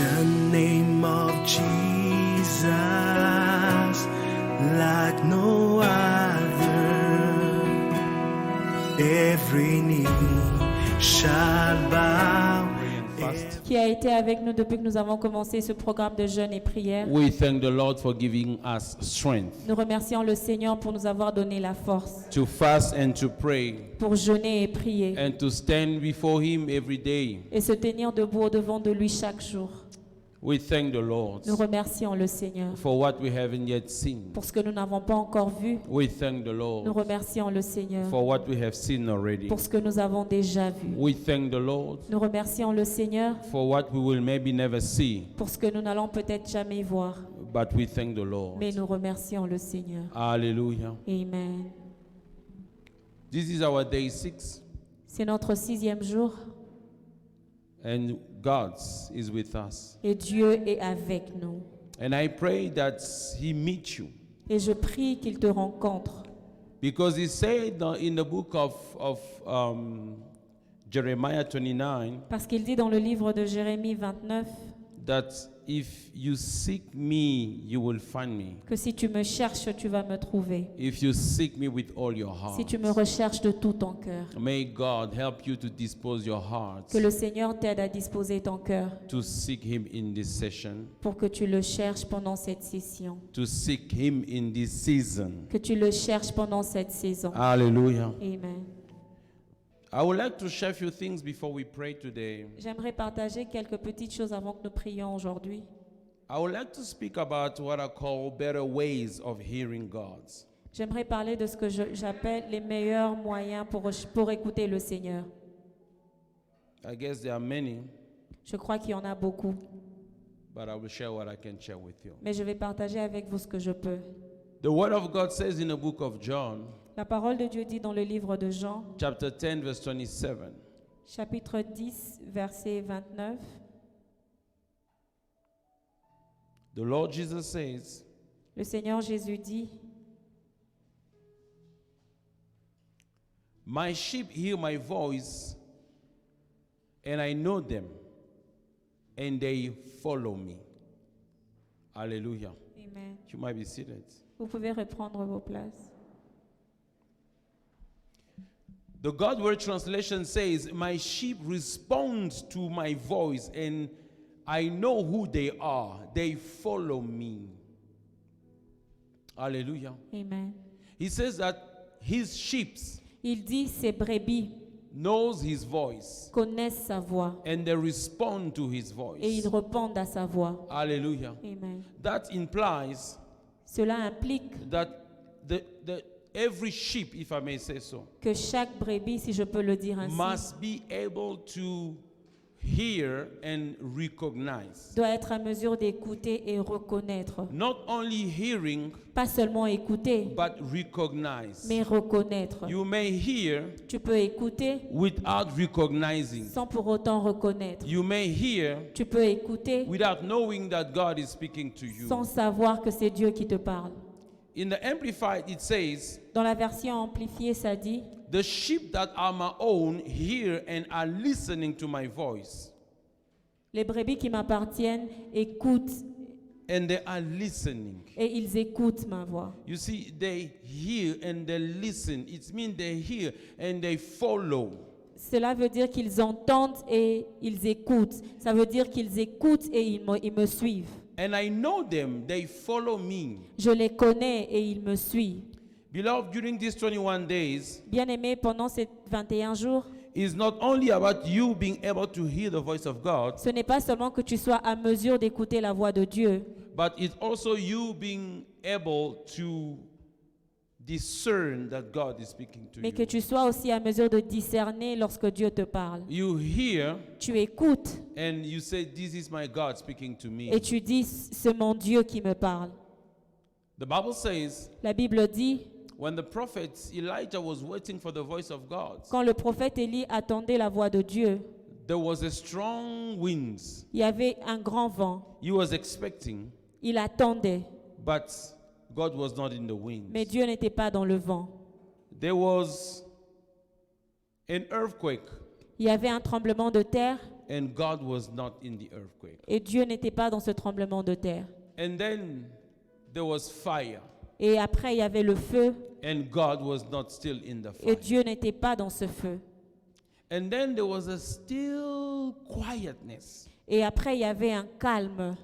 The name of Jesus, like no other. Every knee shall bow. Qui a été avec nous depuis que nous avons commencé ce programme de jeûne et prière. We thank the Lord for giving us strength Nous remercions le Seigneur pour nous avoir donné la force to fast and to pray pour jeûner et prier and to stand before Him every day. et se tenir debout au-devant de lui chaque jour. We thank the Lord Nous remercions le Seigneur for what we haven't yet seen. pour ce que nous n'avons pas encore vu. We thank the Nous Lord remercions le Seigneur for what we have seen already. pour ce que nous avons déjà vu. We thank the Lord Nous remercions le Seigneur for what we will maybe never see, pour ce que nous n'allons peut-être jamais voir. but we thank the Lord. Mais nous remercions le Seigneur. Hallelujah. Amen. This is our day 6, C'est notre 6e jour and God is with us. et Dieu est avec nous. And I pray that He meets you, Et je prie qu'il te rencontre. because He said in the book of Jeremiah 29 Parce qu'il dit dans le livre de Jérémie 29 that if you seek me, you will find me. que si tu me cherches, tu vas me trouver. If you seek me with all your Si heart. tu me recherches de tout ton cœur. May God help you to dispose your heart Que le Seigneur t'aide à disposer ton cœur to seek Him in this session, pour que tu le cherches pendant cette session. to seek Him in this season. Que tu le cherches pendant cette saison. Hallelujah. Amen. I would like to share a few things before we pray today. J'aimerais partager quelques petites choses avant que nous prions aujourd'hui. I would like to speak about what I call better ways of hearing God. J'aimerais parler de ce que j'appelle les meilleurs moyens pour écouter le Seigneur. I guess there are many, Je crois qu'il y en a beaucoup, but I will share what I can share with you. mais je vais partager avec vous ce que je peux. The Word of God says in the book of John, La parole de Dieu dit dans le livre de Jean, chapter 10, verse 27, chapitre 10, verset 29. the Lord Jesus says, Le Seigneur Jésus dit, "My sheep hear my voice, and I know them, and they follow me." Hallelujah. Amen. You might be seated. Vous pouvez reprendre vos places. The God Word translation says, "My sheep respond to my voice, and I know who they are. They follow me." Hallelujah. Amen. He says that his sheep Il dit, ses brebis knows his voice, connaissent sa voix and they respond to his et voice. ils répondent à sa voix. Hallelujah. Amen. That implies Cela implique that every sheep, if I may say so, que chaque brebis, si je peux le dire ainsi, must be able to hear and recognize. doit être à mesure d'écouter et reconnaître. Not only hearing, Pas seulement écouter, but recognize. mais reconnaître. You may hear Tu peux écouter without recognizing. sans pour autant reconnaître. You may hear Tu peux écouter without knowing that God is speaking to you. sans savoir que c'est Dieu qui te parle. In the Amplified, it says, Dans la version amplifiée, ça dit, "The sheep that are my own hear and are listening to my voice." les brebis qui m'appartiennent écoutent And they are listening. et ils écoutent ma voix. You see, they hear and they listen. It means they hear and they follow. Cela veut dire qu'ils entendent et ils écoutent. Ça veut dire qu'ils écoutent et ils me suivent. And I know them, they follow me. Je les connais et ils me suivent. Beloved, during these 21 days, Bien-aimés, pendant ces 21 jours, it's not only about you being able to hear the voice of God, ce n'est pas seulement que tu sois à mesure d'écouter la voix de Dieu, but it's also you being able to discern that God is speaking to mais que you. tu sois aussi à mesure de discerner lorsque Dieu te parle. You hear Tu écoutes and you say, "This is my God speaking to me." et tu dis, c'est mon Dieu qui me parle. The Bible says, La Bible dit, when the prophet Elijah was waiting for the voice of God, quand le prophète Élie attendait la voix de Dieu, there was a strong wind. il y avait un grand vent. He was expecting, Il attendait, but God was not in the wind. mais Dieu n'était pas dans le vent. There was an earthquake, Il y avait un tremblement de terre and God was not in the earthquake. et Dieu n'était pas dans ce tremblement de terre. And then there was fire, Et après, il y avait le feu and God was not still in the et fire. Dieu n'était pas dans ce feu. And then there was a still quietness. Et après, il y avait un calme.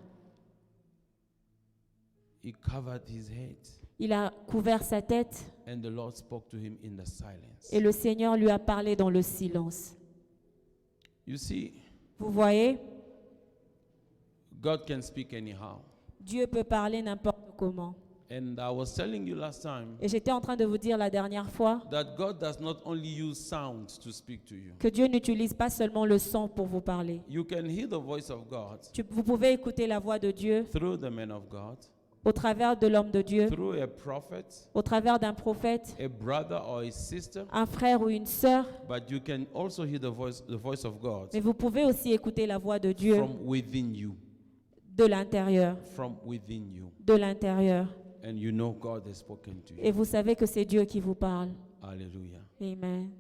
He covered his head, Il a couvert sa tête and the Lord spoke to him in the silence. et le Seigneur lui a parlé dans le silence. You see, Vous voyez, God can speak anyhow. Dieu peut parler n'importe comment. And I was telling you last time Et j'étais en train de vous dire la dernière fois that God does not only use sounds to speak to you. que Dieu n'utilise pas seulement le son pour vous parler. You can hear the voice of God Vous pouvez écouter la voix de Dieu through the man of God, au travers de l'homme de Dieu, through a prophet, au travers d'un prophète, a brother or a sister, un frère ou une sœur. but you can also hear the voice of God Mais vous pouvez aussi écouter la voix de Dieu from within you, de l'intérieur, from within you. de l'intérieur. And you know God has spoken to you. Et vous savez que c'est Dieu qui vous parle. Hallelujah. Amen.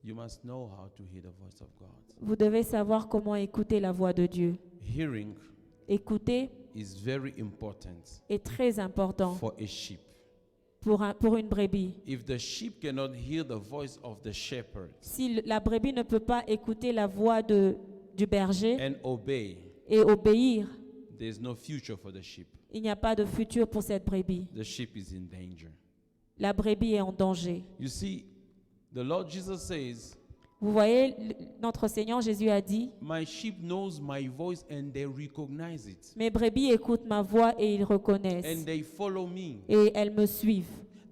You must know how to hear the voice of God. Vous devez savoir comment écouter la voix de Dieu. Hearing Écouter is very important est très important for a sheep. pour une brebis. If the sheep cannot hear the voice of the shepherd Si la brebis ne peut pas écouter la voix du berger and obey, et obéir, there's no future for the sheep. il n'y a pas de futur pour cette brebis. The sheep is in danger. La brebis est en danger. You see, the Lord Jesus says, Vous voyez, notre Seigneur Jésus a dit, my sheep knows my voice and they recognize it. mes brebis écoutent ma voix et ils And reconnaissent. they follow me. Et elles me suivent.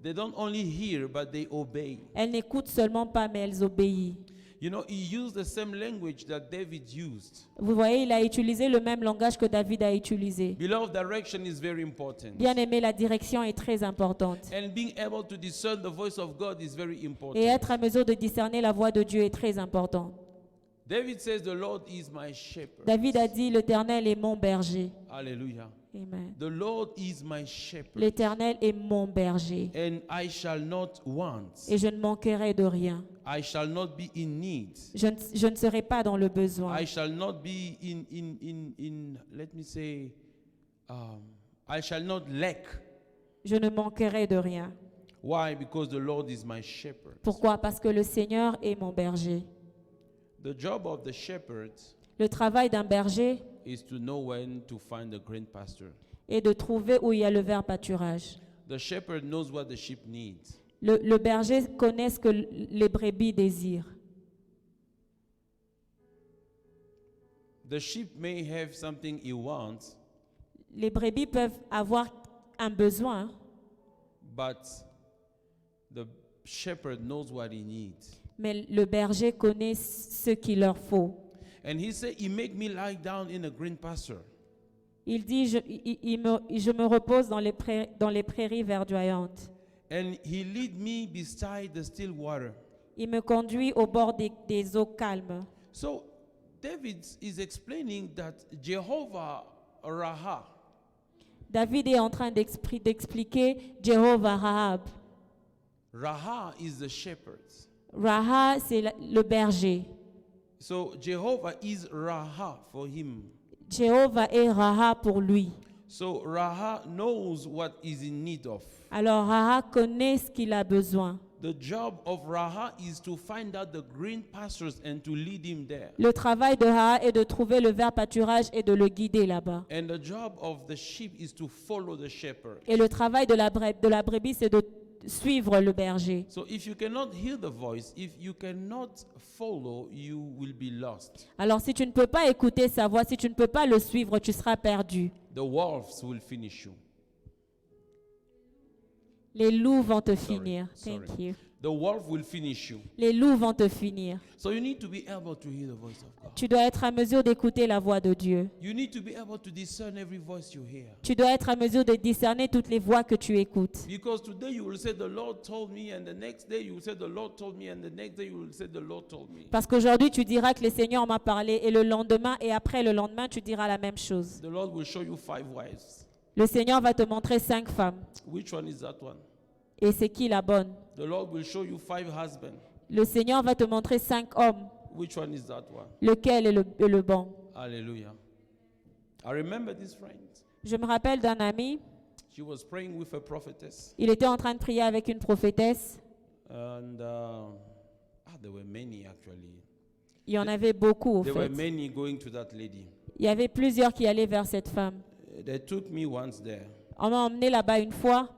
They don't only hear, but they obey. Elles n'écoutent seulement pas, mais elles obéissent. You know, he used the same language that David used. Vous voyez, il a utilisé le même langage que David a utilisé. Beloved, direction is very important. Bien aimé, la direction est très importante. And being able to discern the voice of God is very important. Et être à mesure de discerner la voix de Dieu est très important. David says, the Lord is my shepherd. David a dit, l'Éternel est mon berger. Hallelujah. Amen. The Lord is my shepherd. L'Éternel est mon berger. And I shall not want. Et je ne manquerai de rien. I shall not be in need. Je ne serai pas dans le besoin. I shall not be let me say, I shall not lack. Je ne manquerai de rien. Why? Because the Lord is my shepherd. Pourquoi? Parce que le Seigneur est mon berger. The job of the shepherd Le travail d'un berger is to know when to find the green pasture. est de trouver où il y a le vert pâturage. The shepherd knows what the sheep needs. Le berger connaît ce que les brebis désirent. The sheep may have something he wants, Les brebis peuvent avoir un besoin, but the shepherd knows what he needs. mais le berger connaît ce qu'il leur faut. And he said, he make me lie down in a green pasture. Il dit, je me repose dans les prairies verdoyantes. And he lead me beside the still water. Il me conduit au bord des eaux calmes. So David is explaining that Jehovah Raha, David est en train d'expliquer Jéhovah Rahab. Raha is the shepherd. Raha, c'est le berger. So Jehovah is Raha for him. Jéhovah est Raha pour lui. So Raha knows what is in need of. Alors Raha connaît ce qu'il a besoin. The job of Raha is to find out the green pastures and to lead him there. Le travail de Raha est de trouver le vert pâturage et de le guider là-bas. And the job of the sheep is to follow the shepherd. Et le travail de la brebis, c'est de suivre le berger. So if you cannot hear the voice, if you cannot follow, you will be lost. Alors si tu ne peux pas écouter sa voix, si tu ne peux pas le suivre, tu seras perdu. The wolves will finish you. Les loups vont te finir. Sorry. Thank you. The wolf will finish you. Les loups vont te finir. So you need to be able to hear the voice of God. Tu dois être à mesure d'écouter la voix de Dieu. You need to be able to discern every voice you hear. Tu dois être à mesure de discerner toutes les voix que tu écoutes. Because today you will say the Lord told me, and the next day you will say the Lord told me, and the next day you will say the Lord told me. Parce qu'aujourd'hui, tu diras que le Seigneur m'a parlé, et le lendemain, et après le lendemain, tu diras la même chose. The Lord will show you 5 wives. Le Seigneur va te montrer 5 femmes. Which one is that one? Et c'est qui la bonne? The Lord will show you 5 husbands. Le Seigneur va te montrer 5 hommes. Which one is that one? Lequel est le bon? Hallelujah. I remember this friend. Je me rappelle d'un ami. She was praying with a prophetess. Il était en train de prier avec une prophétesse. And there were many actually. Il y en avait beaucoup, au There were fait. many going to that lady. Il y avait plusieurs qui allaient vers cette femme. They took me once there. On m'a emmené là-bas une fois.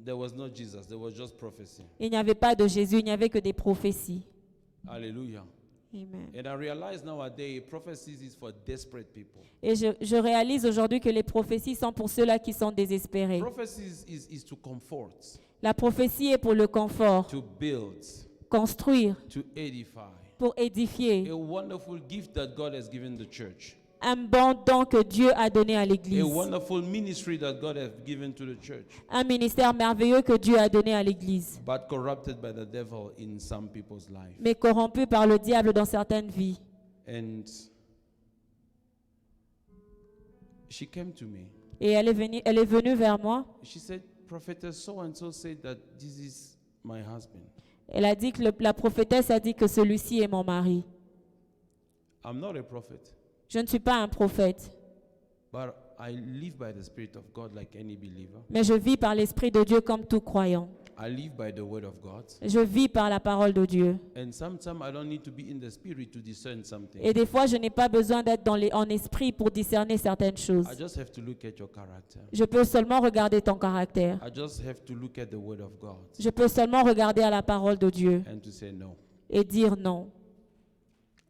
There was no Jesus, there was just prophecy. Il n'y avait pas de Jésus, il n'y avait que des prophéties. Hallelujah. Amen. And I realize nowadays prophecies is for desperate people. Et je réalise aujourd'hui que les prophéties sont pour ceux-là qui sont désespérés. Prophecies is to comfort, La prophétie est pour le confort, to build, construire, to edify. pour édifier. A wonderful gift that God has given the church. Un bon don que Dieu a donné à A l'Église. wonderful ministry that God has given to the church. Un ministère merveilleux que Dieu a donné à l'Église, But corrupted by the devil in some people's life. mais corrompu par le diable dans certaines vies. And she came to me. Et elle est venue vers moi. She said, Prophetess so and so said that this is my husband. Elle a dit que la prophétesse a dit que celui-ci est mon mari. I'm not a prophet, Je ne suis pas un prophète, but I live by the Spirit of God like any believer. mais je vis par l'Esprit de Dieu comme tout croyant. I live by the word of God. Je vis par la parole de Dieu. And sometimes I don't need to be in the Spirit to discern something. Et des fois, je n'ai pas besoin d'être en esprit pour discerner certaines choses. I just have to look at your character. Je peux seulement regarder ton caractère. I just have to look at the word of God Je peux seulement regarder à la parole de Dieu and to say no. et dire non.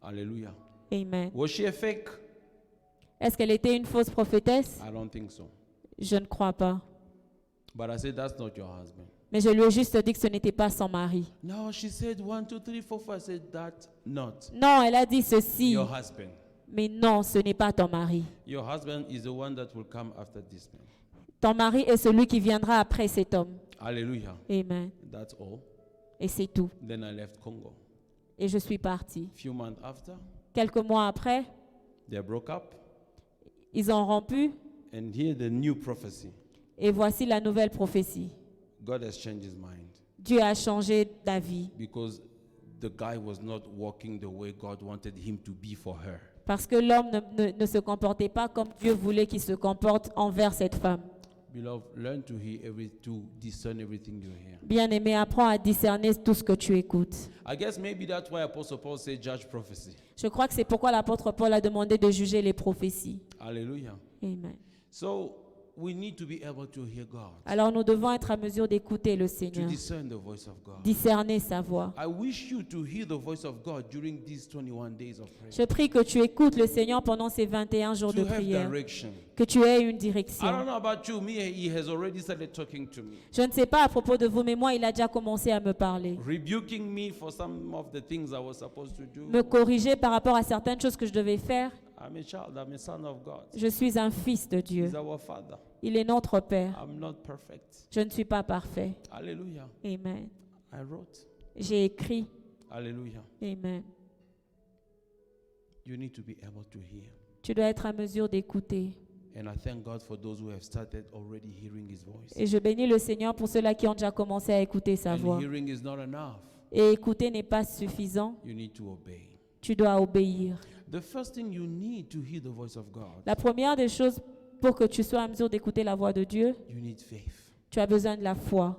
Hallelujah. Amen. Was she a fake? Est-ce qu'elle était une fausse prophétesse? I don't think so. Je ne crois pas. But I said, that's not your husband. Mais je lui ai juste dit que ce n'était pas son mari. No, she said 1, 2, 3, 4, 5. I said, that's not Non, elle a dit ceci. your husband. Mais non, ce n'est pas ton mari. Your husband is the one that will come after this man. Ton mari est celui qui viendra après cet homme. Hallelujah. Amen. That's all. Et c'est tout. Then I left Congo. Et je suis partie. Few months after, Quelques mois après, they broke up. ils ont rompu. And here the new prophecy. Et voici la nouvelle prophétie. God has changed his mind Dieu a changé d'avis. because the guy was not walking the way God wanted him to be for her. Parce que l'homme ne se comportait pas comme Dieu voulait qu'il se comporte envers cette femme. Beloved, learn to discern everything you hear. Bien-aimé, apprends à discerner tout ce que tu écoutes. I guess maybe that's why Apostle Paul said judge prophecy. Je crois que c'est pourquoi l'apôtre Paul a demandé de juger les prophéties. Hallelujah. Amen. So we need to be able to hear God, Alors nous devons être à mesure d'écouter le to Seigneur, discern the voice of God. discerner sa voix. I wish you to hear the voice of God during these 21 days of prayer. Je prie que tu écoutes le Seigneur pendant ces 21 jours To de have prière, direction. que tu aies une I don't direction. know about you, me, he has already started talking to me, Je ne sais pas à propos de vous, mais moi, il a déjà commencé à me parler, rebuking me for some of the things I was supposed to do. me corriger par rapport à certaines choses que je devais faire. I'm a child, I'm a son of God. Je suis un fils de Dieu. He's our Father. Il est notre Père. I'm not perfect. Je ne suis pas parfait. Hallelujah. Amen. I wrote. J'ai écrit. Hallelujah. Amen. You need to be able to hear. Tu dois être à mesure d'écouter. And I thank God for those who have started already hearing His voice. Et je bénis le Seigneur pour ceux-là qui ont déjà commencé à écouter sa And voix. hearing is not enough. Et écouter n'est pas suffisant. You need to obey. Tu dois obéir. The first thing you need to hear the voice of God, La première des choses pour que tu sois à mesure d'écouter la voix de Dieu, you need faith. tu as besoin de la foi.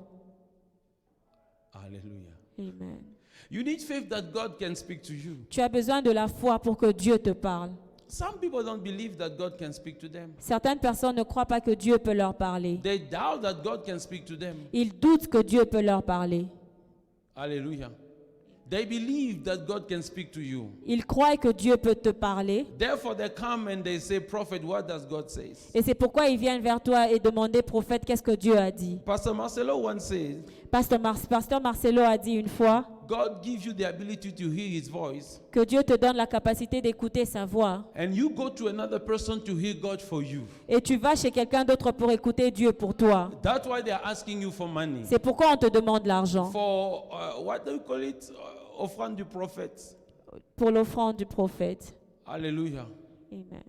Hallelujah. Amen. You need faith that God can speak to you. Tu as besoin de la foi pour que Dieu te parle. Some people don't believe that God can speak to them. Certaines personnes ne croient pas que Dieu peut leur parler. They doubt that God can speak to them. Ils doutent que Dieu peut leur parler. Hallelujah. They believe that God can speak to you. Ils croient que Dieu peut te parler. Therefore, they come and they say, Prophet, what does God say? Et c'est pourquoi ils viennent vers toi et demander, prophète, qu'est-ce que Dieu a dit? Pastor Marcelo once said, Pasteur Marcelo a dit une fois God gives you the ability to hear His voice, que Dieu te donne la capacité d'écouter sa voix. and you go to another person to hear God for you. Et tu vas chez quelqu'un d'autre pour écouter Dieu pour toi. That's why they are asking you for money. C'est pourquoi on te demande l'argent For, what do you call it? Offrande du prophète. pour l'offrande du prophète. Hallelujah. Amen.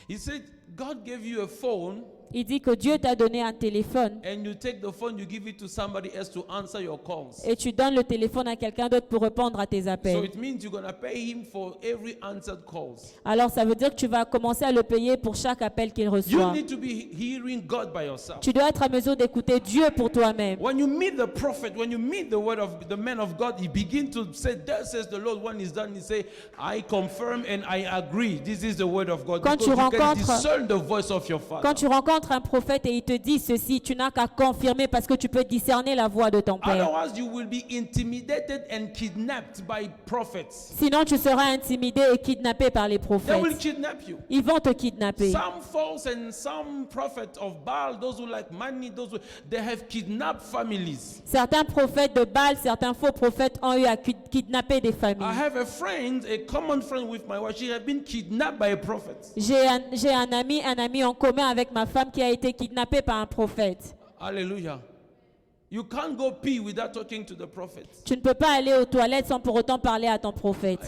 He said, God gave you a phone Il dit que Dieu t'a donné un téléphone and you take the phone, you give it to somebody else to answer your calls. et tu donnes le téléphone à quelqu'un d'autre pour répondre à tes So appels. it means you're going to pay him for every answered calls. Alors ça veut dire que tu vas commencer à le payer pour chaque appel qu'il You reçoit. need to be hearing God by yourself. Tu dois être à mesure d'écouter Dieu pour toi-même. When you meet the prophet, when you meet the man of God, he begin to say, "Thus says the Lord." When he's done, he say, "I confirm and I agree. This is the word of God." Quand Because tu you can rencontres- discern the voice of your Quand father. tu rencontres un prophète et il te dit ceci, tu n'as qu'à confirmer parce que tu peux discerner la voix de ton Père. Otherwise, you will be intimidated and kidnapped by prophets. Sinon, tu seras intimidé et kidnappé par les They will prophètes. kidnap you. Ils vont te kidnapper. Some false and some prophets of Baal, those who like money, they have kidnapped families. Certains prophètes de Baal, certains faux prophètes ont eu à kidnapper des I familles. have a friend, a common friend with my wife. She had been kidnapped by a prophet. J'ai un ami en commun avec ma femme qui a été kidnappé par un prophète. Hallelujah. You can't go pee without talking to the prophet. Tu ne peux pas aller aux toilettes sans pour autant parler à ton prophète.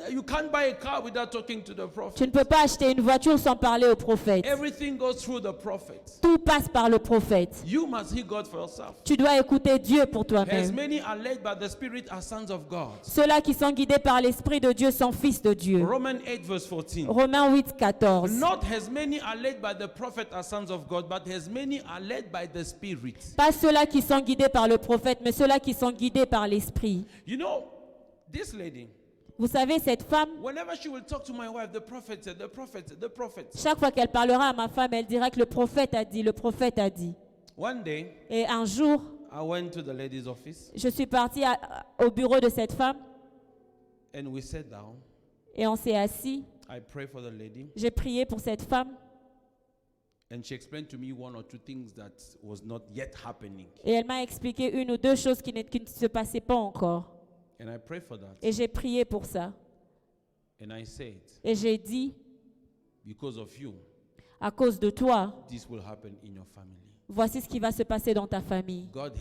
You can't buy a car without talking to the Tu prophet. ne peux pas acheter une voiture sans parler au prophète. Everything goes through the prophet. Tout passe par le prophète. You must hear God for yourself. Tu dois écouter Dieu pour As toi-même. many are led by the Spirit are sons of God. Ceux-là qui sont guidés par l'Esprit de Dieu sont fils de Dieu. Romans 8 verse 14. Romains 8, 14. Not as many are led by the prophet are sons of God, but as many are led by the Spirit. Pas ceux-là qui sont guidés par le prophète, mais ceux-là qui sont guidés par l'Esprit. You know, this lady, Vous savez, cette femme, whenever she will talk to my wife, the prophet said, the prophet said, the prophet said. chaque fois qu'elle parlera à ma femme, elle dira que le prophète a dit, le prophète a dit. One day, Et un jour, I went to the lady's office je suis partie au bureau de cette femme and we sat down. et on s'est assis. I prayed for the lady J'ai prié pour cette femme and she explained to me one or two things that was not yet happening. et elle m'a expliqué une ou deux choses qui ne se passaient pas encore. And I prayed for that. Et j'ai prié pour ça. And I said, Et j'ai dit, because of you, à cause de toi, this will happen in your family. voici ce qui va se passer dans ta famille. God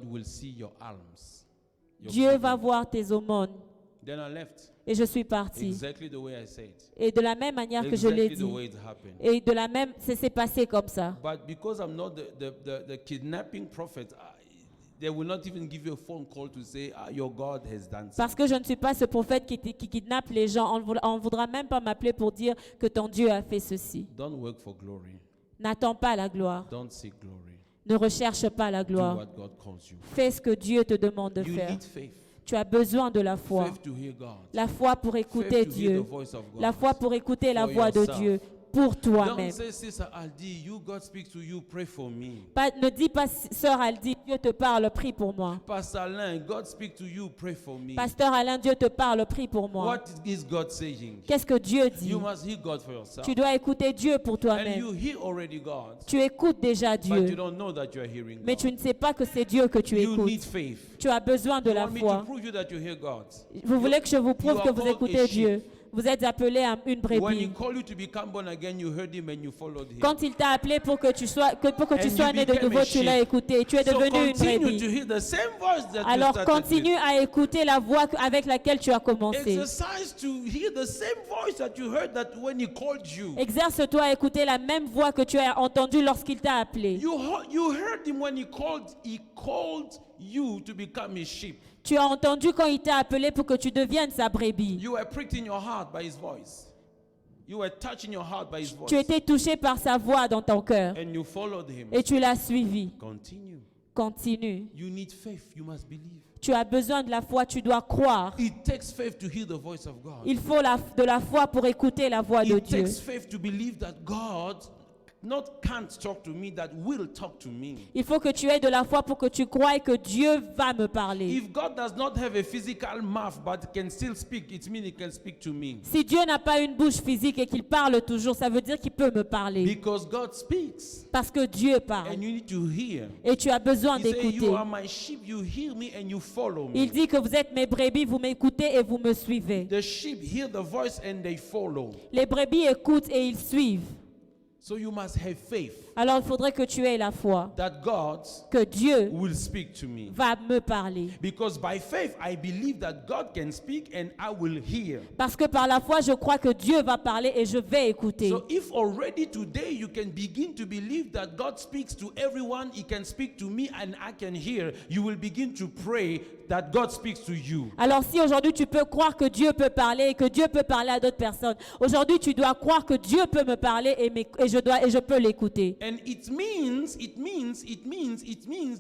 will see your alms. your Dieu giving. va voir tes aumônes. Then I left. Et je suis partie. Exactly the way I said. Et de la même manière que je l'ai Exactly the dit. way it happened. Et de la même, ça s'est passé comme ça. But because I'm not the kidnapping prophet, they will not even give you a phone call to say, your God has done something. Parce que je ne suis pas ce prophète qui kidnappe les gens. On ne voudra même pas m'appeler pour dire que ton Dieu a fait ceci. Don't work for glory. N'attends pas la gloire. Don't seek glory. Ne recherche pas la Do gloire. what God calls you. Fais ce que Dieu te demande de You faire. need faith. Tu as besoin de la foi. Faith to hear God. La foi pour écouter Faith to hear Dieu. the voice of God. La foi pour écouter la For voix de yourself. Dieu pour Don't toi-même. say, Sister Aldi, God speaks to you, pray for me. Ne dis pas, sœur Aldi, Dieu te parle, prie pour moi. Pastor Alain, God speaks to you, pray for me. Pasteur Alain, Dieu te parle, prie pour moi. What is God saying? Qu'est-ce que Dieu dit? You must hear God for yourself. Tu dois écouter Dieu pour And toi-même. you hear already God, Tu écoutes déjà but you Dieu, don't know that you are hearing mais God. tu ne sais pas que c'est Dieu que tu You need écoutes. faith. Tu as besoin de You la want me to foi. prove you that you hear God. Vous voulez que je vous prouve You que are vous called a écoutez sheep. Dieu. Vous êtes appelé à une When he brebis. called you to become born again, you heard him and you followed him. Quand il t'a appelé pour que tu sois, And you né de became nouveau, a tu l'as sheep. écouté. Tu es So devenu une continue to brebis. hear the same voice that you Alors started continue with. à écouter la voix avec laquelle tu as commencé. Exercise to hear the same voice that you heard that when he called you. Exerce-toi à écouter la même voix que tu as entendue lorsqu'il t'a appelé. You heard him when he called you to become his sheep. Tu as entendu quand il t'a appelé pour que tu deviennes sa brebis. You were pricked in your heart by his voice. You were touched in your heart by his voice. Tu étais touché par sa voix dans ton cœur And you followed him. et tu l'as suivi. Continue. Continue. You need faith. You must believe. Tu as besoin de la foi, tu dois croire. It takes faith to hear the voice of God. Il faut de la foi pour écouter la voix de It Dieu. takes faith to believe that God not can't talk to me, that will talk to me. Il faut que tu aies de la foi pour que tu croies que Dieu va me parler. If God does not have a physical mouth but can still speak, it means he can speak to me. Si Dieu n'a pas une bouche physique et qu'il parle toujours, ça veut dire qu'il peut me parler. Because God speaks Parce que Dieu parle. and you need to hear. Et tu as besoin He said, d'écouter. you are my sheep, you hear me and you follow me. Il dit que vous êtes mes brebis, vous m'écoutez et vous me suivez. The sheep hear the voice and they follow. Les brebis écoutent et ils suivent. So you must have faith Alors il faudrait que tu aies la foi that God que Dieu will speak to me. va me parler. Because by faith, I believe that God can speak and I will hear. Parce que par la foi, je crois que Dieu va parler et je vais écouter. So if already today you can begin to believe that God speaks to everyone, He can speak to me and I can hear, you will begin to pray that God speaks to you. Alors si aujourd'hui tu peux croire que Dieu peut parler et que Dieu peut parler à d'autres personnes, aujourd'hui tu dois croire que Dieu peut me parler et je peux l'écouter. And it means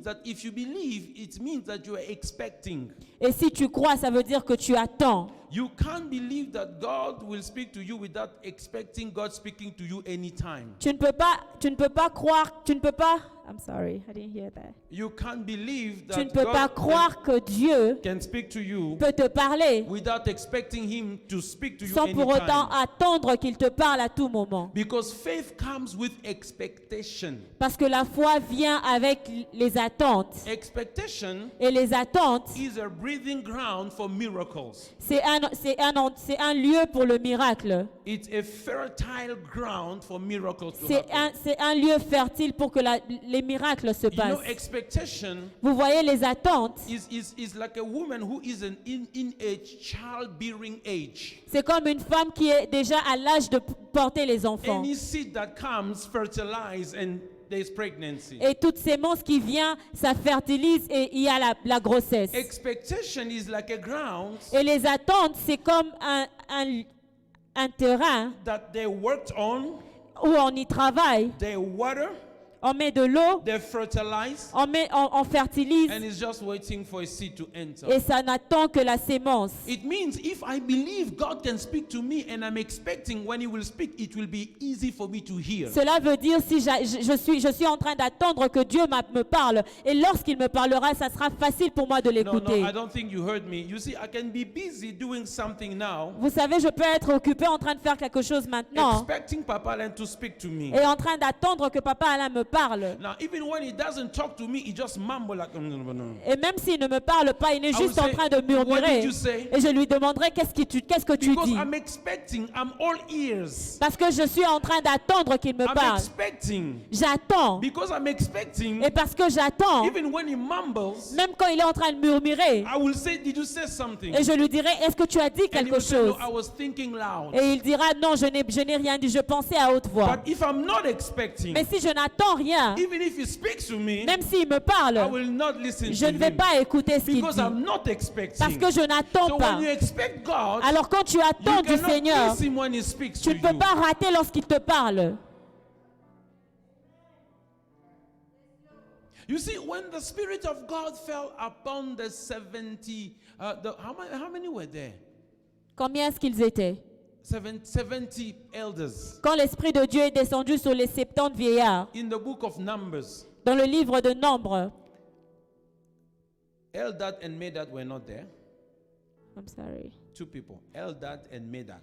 that if you believe, it means that you are expecting. Et si tu crois, ça veut dire que tu attends. You can't believe that God will speak to you without expecting God speaking to you anytime. Tu ne peux pas croire, I'm sorry, I didn't hear that. You can't believe Tu ne that peux pas God croire que Dieu can speak to you peut te parler without expecting Him to speak to you sans pour autant anytime. attendre qu'il te parle à tout moment. Because faith comes with expectation. Parce que la foi vient avec les attentes. Expectation Et les attentes, is a breathing ground for miracles. c'est un lieu pour le miracle. It's a fertile ground for miracles to happen. C'est un lieu fertile pour que les miracles se You know, passent. expectation Vous voyez, les attentes, is like a woman who is in a childbearing age. c'est comme une femme qui est déjà à l'âge de porter les enfants. Any seed that comes fertilized and there's pregnancy. Et toute sémence qui vient, ça fertilise et il y a la grossesse. Expectation is like a ground Et les attentes, c'est comme un terrain that they worked on, où on y travaille. they water, On met de l'eau, they fertilize, on fertilise and it's just waiting for a seed to enter. et ça n'attend que la sémence. It means if I believe God can speak to me and I'm expecting when He will speak, it will be easy for me to hear. Cela veut dire si je suis en train d'attendre que Dieu me parle et lorsqu'il me parlera, ça sera facile pour moi de No, l'écouter. I don't think you heard me. You see, I can be busy doing something now, Vous savez, je peux être occupé en train de faire quelque chose maintenant expecting Papa Alain to speak to me. et en train d'attendre que Papa Alain me parle. Now, even when He doesn't talk to me, He just mumble like, Et même s'il ne me parle pas, il est I will juste en say, train de "What did murmurer. you say?" Et je lui demanderai qu'est-ce que tu Because dis. I'm expecting, I'm all ears. Parce que je suis en train d'attendre qu'il me I'm parle. expecting. J'attends. Because I'm expecting, Et parce que j'attends, even when He mumbles, même quand il est en train de murmurer, I will say, "Did you say something?" et je lui dirai, est-ce que tu as dit And He quelque will say, chose? "No, I was thinking loud." Et il dira, non, je n'ai rien dit, je pensais à haute voix. But if I'm not expecting, Mais si je n'attends rien, even if He speaks to me, même s'il me I parle, will not listen je to ne vais Him. pas écouter ce qu'il Because dit. I'm not Parce expecting. que je n'attends So pas. when you expect God, Alors quand tu you attends du cannot Seigneur, miss Him when He speaks tu to ne peux you. pas rater lorsqu'il te parle. You see, when the Spirit of God fell upon the 70, how many were there? Combien est-ce qu'ils étaient? 70 elders. Quand l'Esprit de Dieu est descendu sur les 70 vieillards, In the book of Numbers, dans le livre de Nombre, Eldad and Medad were not there. I'm sorry. Two people, Eldad and Medad.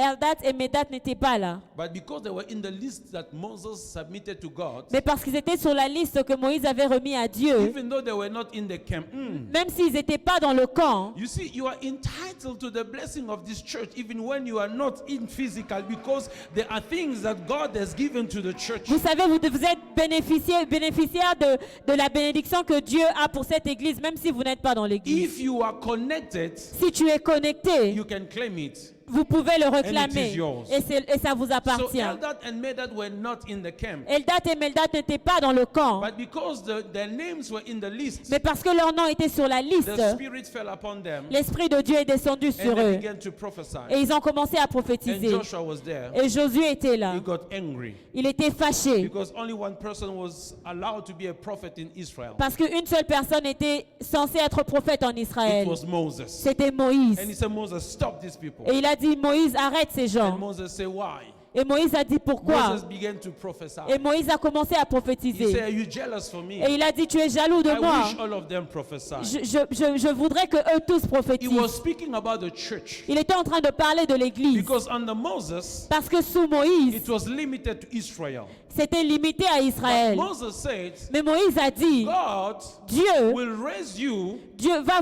Eldad et Médad n'étaient pas là. But because they were in the list that Moses submitted to God, Mais parce qu'ils étaient sur la liste que Moïse avait remis à Dieu, even though they were not in the camp, même s'ils n'étaient pas dans le camp, you see, you are entitled to the blessing of this church even when you are not in physical, because there are things that God has given to the church. vous savez, vous êtes bénéficiaire de la bénédiction que Dieu a pour cette église, même si vous n'êtes pas dans l'église. If you are connected, Si tu es connecté, you can claim it. vous pouvez le And it réclamer is yours. et ça vous So appartient. Eldad and Medad were not in the camp, Eldad et Médad n'étaient pas dans le camp, but because their names were in the list, mais parce que leur nom était sur la liste, the Spirit fell upon them, l'Esprit de Dieu est descendu and sur they eux began to prophesy. et ils ont commencé à And prophétiser. Joshua was there. Et Josué était là. He got angry Il était fâché because only one person was allowed to be a prophet in Israel. parce qu'une seule personne était censée être prophète en It Israël. was Moses. C'était Moïse. And he said, "Moses, stop these people." Et il a dit, Moïse, arrête ces And gens. Moses said, "Why?" Et Moïse a dit, pourquoi? Moses began to prophesy. Et Moïse a commencé à He said, prophétiser. "Are you jealous for me? Et il a dit, tu es jaloux de I moi. wish all of them prophesy." Je voudrais que eux tous He prophétisent. was speaking about the church Il était en train de parler de l'église. because under Moses, Parce que sous Moïse, it was limited to Israel. C'était limité à But Israël. Moses said, Mais Moïse a dit, God Dieu, will raise you Dieu va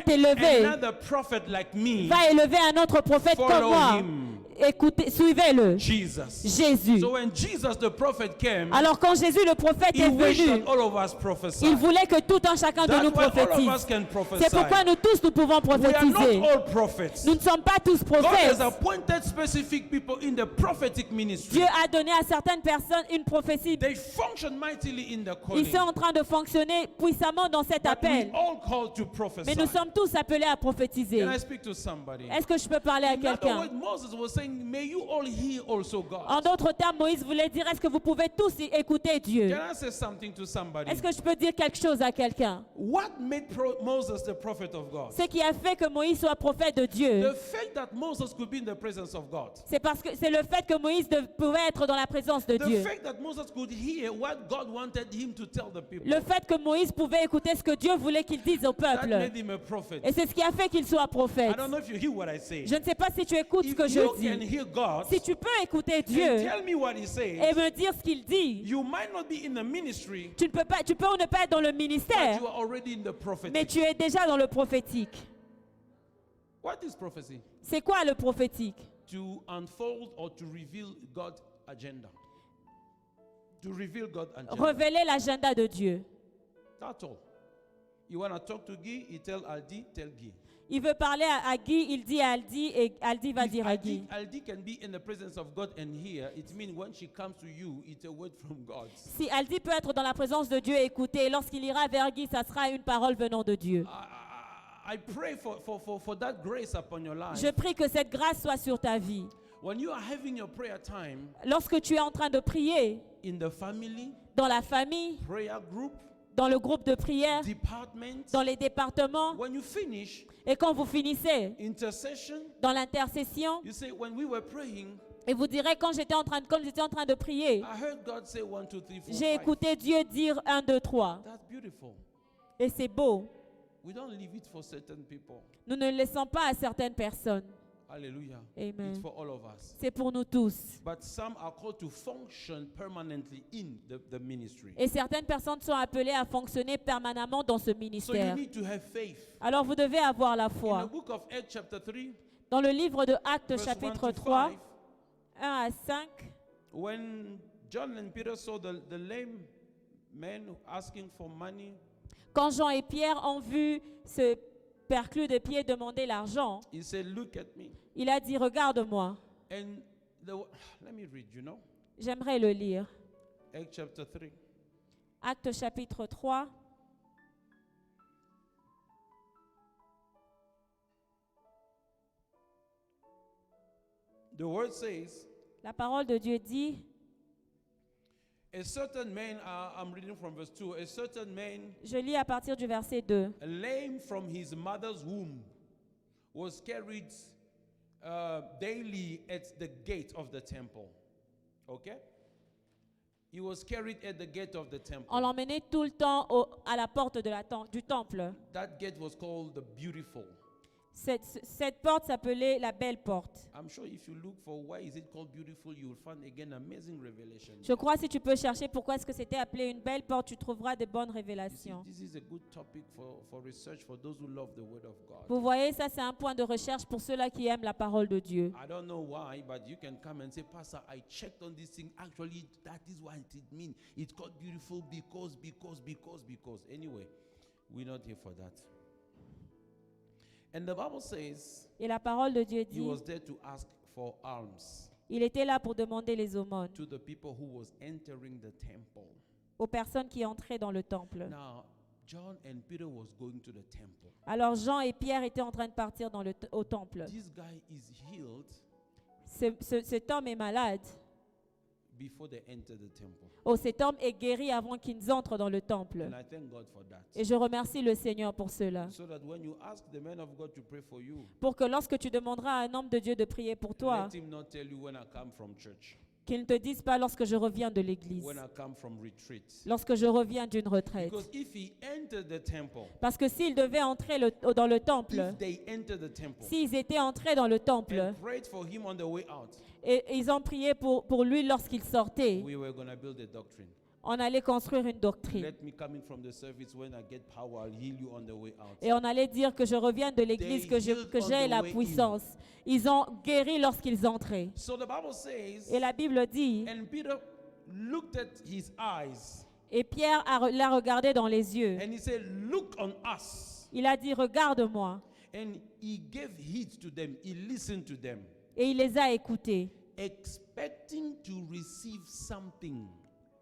t'élever, another prophet like me. va élever un autre prophète comme Follow moi. him. Écoutez, suivez-le. Jesus. Jésus. So when Jesus the prophet came, Alors quand Jésus le prophète he est wished venu, that all of us prophesy. il voulait que tout un chacun de That's nous why all of us prophétise. can prophesy. C'est pourquoi nous tous nous pouvons We are prophétiser. not all prophets. Nous ne sommes pas tous God has prophètes. appointed specific people in the prophetic ministry. Dieu a donné à certaines personnes une prophétie. They function mightily in the Ils calling. sont en train de fonctionner puissamment dans cet But we appel. all called to prophesy. Mais nous sommes tous appelés à prophétiser. Can I speak to somebody? Est-ce que je peux parler à In other quelqu'un? words, Moses was saying, may you all hear also En God. d'autres termes, Moïse voulait dire, est-ce que vous pouvez tous écouter Dieu? Can I say something to somebody? Est-ce que je peux dire quelque chose à quelqu'un? What made Moses the prophet of God? Ce qui a fait que Moïse soit prophète de Dieu, The fact that Moses could be in the presence of God. c'est parce que c'est le fait que Moïse pouvait être dans la présence de The Dieu. fact that Moses could hear what God wanted him to tell the people. Le fait que Moïse pouvait écouter ce que Dieu voulait qu'il dise au That peuple. made him a prophet. Et c'est ce qui a fait qu'il soit I prophète. don't know if you hear what I say. Je ne sais pas si tu écoutes ce If que you je can dis. hear God Si tu peux écouter and Dieu tell me what he et says, me dire ce qu'il dit, you might not be in the ministry, tu peux ou ne pas être dans le but ministère, you are already in the prophetic. mais tu es déjà dans le prophétique. What is prophecy? C'est quoi le prophétique? To unfold or to reveal God's agenda. To reveal God's agenda. Révéler l'agenda de Dieu. That's all. You want to talk to Guy, you tell Aldi, tell Guy. Il veut parler à Guy, il dit à Aldi et Aldi va If dire à Guy. Aldi can be in the presence of God and hear, it means when she comes to you, it's a word from God. Si Aldi peut être dans la présence de Dieu et écouter, et lorsqu'il ira vers Guy, ça sera une parole venant de Dieu. I pray for that grace upon your life. Je prie que cette grâce soit sur ta vie. When you are having your prayer time Lorsque tu es en train de prier in the family, dans la famille, prayer group, dans le groupe de prière, department, dans les départements, when you finish et quand vous finissez intercession, dans l'intercession, you say, when we were praying, et vous direz quand j'étais en train de prier, I heard God say 1, 2, 3, 4, j'ai 5. écouté Dieu dire 1, 2, 3. That's beautiful. Et c'est beau. We don't leave it for certain people. Nous ne le laissons pas à certaines personnes. Hallelujah. Amen. It's for all of us. C'est pour nous tous. But some are called to function permanently in the ministry. Et certaines personnes sont appelées à fonctionner permanemment dans ce So you ministère. need to have faith. Alors vous devez avoir la In the foi. book of Acts chapter 3, Dans le livre de Actes verse 1 chapitre to 3, 5, 1 à 5, when John and Peter saw the lame man asking for money, quand Jean et Pierre ont vu ce perclus de pied demander l'argent, he said, look at me. il a dit, regarde-moi. And let me read, you know, J'aimerais le lire. Acts chapter 3. Actes chapitre 3, The word says, la parole de Dieu dit, a certain man, I'm reading from verse 2, a certain man, je lis à partir du verset 2. lame from his mother's womb, was carried daily at the gate of the temple. Okay? He was carried at the gate of the temple. On l'emmenait tout le temps à la porte du temple. That gate was called the Beautiful. Cette porte s'appelait la belle porte. I'm sure if you look for why is it called beautiful, you will find again amazing revelation. Je crois si tu peux chercher pourquoi est-ce que c'était appelé une belle porte, tu trouveras de bonnes You see, révélations. this is a good topic for research for those who love the word of God. Vous voyez, ça c'est un point de recherche pour ceux-là qui aiment la parole de Dieu. I don't know why, but you can come and say, Pastor, I checked on this thing. Actually, that is what it means. It's called beautiful because. Anyway, we're not here for that. And the Bible says Et la parole de Dieu he dit, was there to ask for alms il était là pour demander les aumônes to the people who was entering the temple. aux personnes qui entraient dans le temple. Now, John and Peter was going to the temple. Alors Jean et Pierre étaient en train de partir au temple. This guy is healed Cet homme est malade. before they enter the temple. Oh, cet homme est guéri avant qu'ils entrent dans le temple. And I thank God for that. Et je remercie le Seigneur pour cela. So that when you ask the man of God to pray for you, Pour que lorsque tu demanderas à un homme de Dieu de prier pour toi, let him not tell you when I come from church. Qu'ils ne te disent pas lorsque je reviens de l'église, when I come from retreat. lorsque je reviens d'une retraite. Because if he entered the temple, Parce que s'ils devaient entrer dans le temple, if they entered the temple s'ils étaient entrés dans le temple and prayed for him on the way out, et ils ont prié pour lui lorsqu'il sortait, we were going to build a doctrine. on allait construire une doctrine. Let me come in from the service. When I get power, I'll heal you on the way out. Et on allait dire que je reviens de l'église, que j'ai la puissance. Ils ont guéri lorsqu'ils entraient. So the Bible says, Et la Bible dit, and Peter looked at his eyes et Pierre l'a regardé dans les yeux. and he said, look on us. Il a dit, regarde-moi. And he gave heed to them. He listened to them, Et il les a écoutés, expecting to receive something.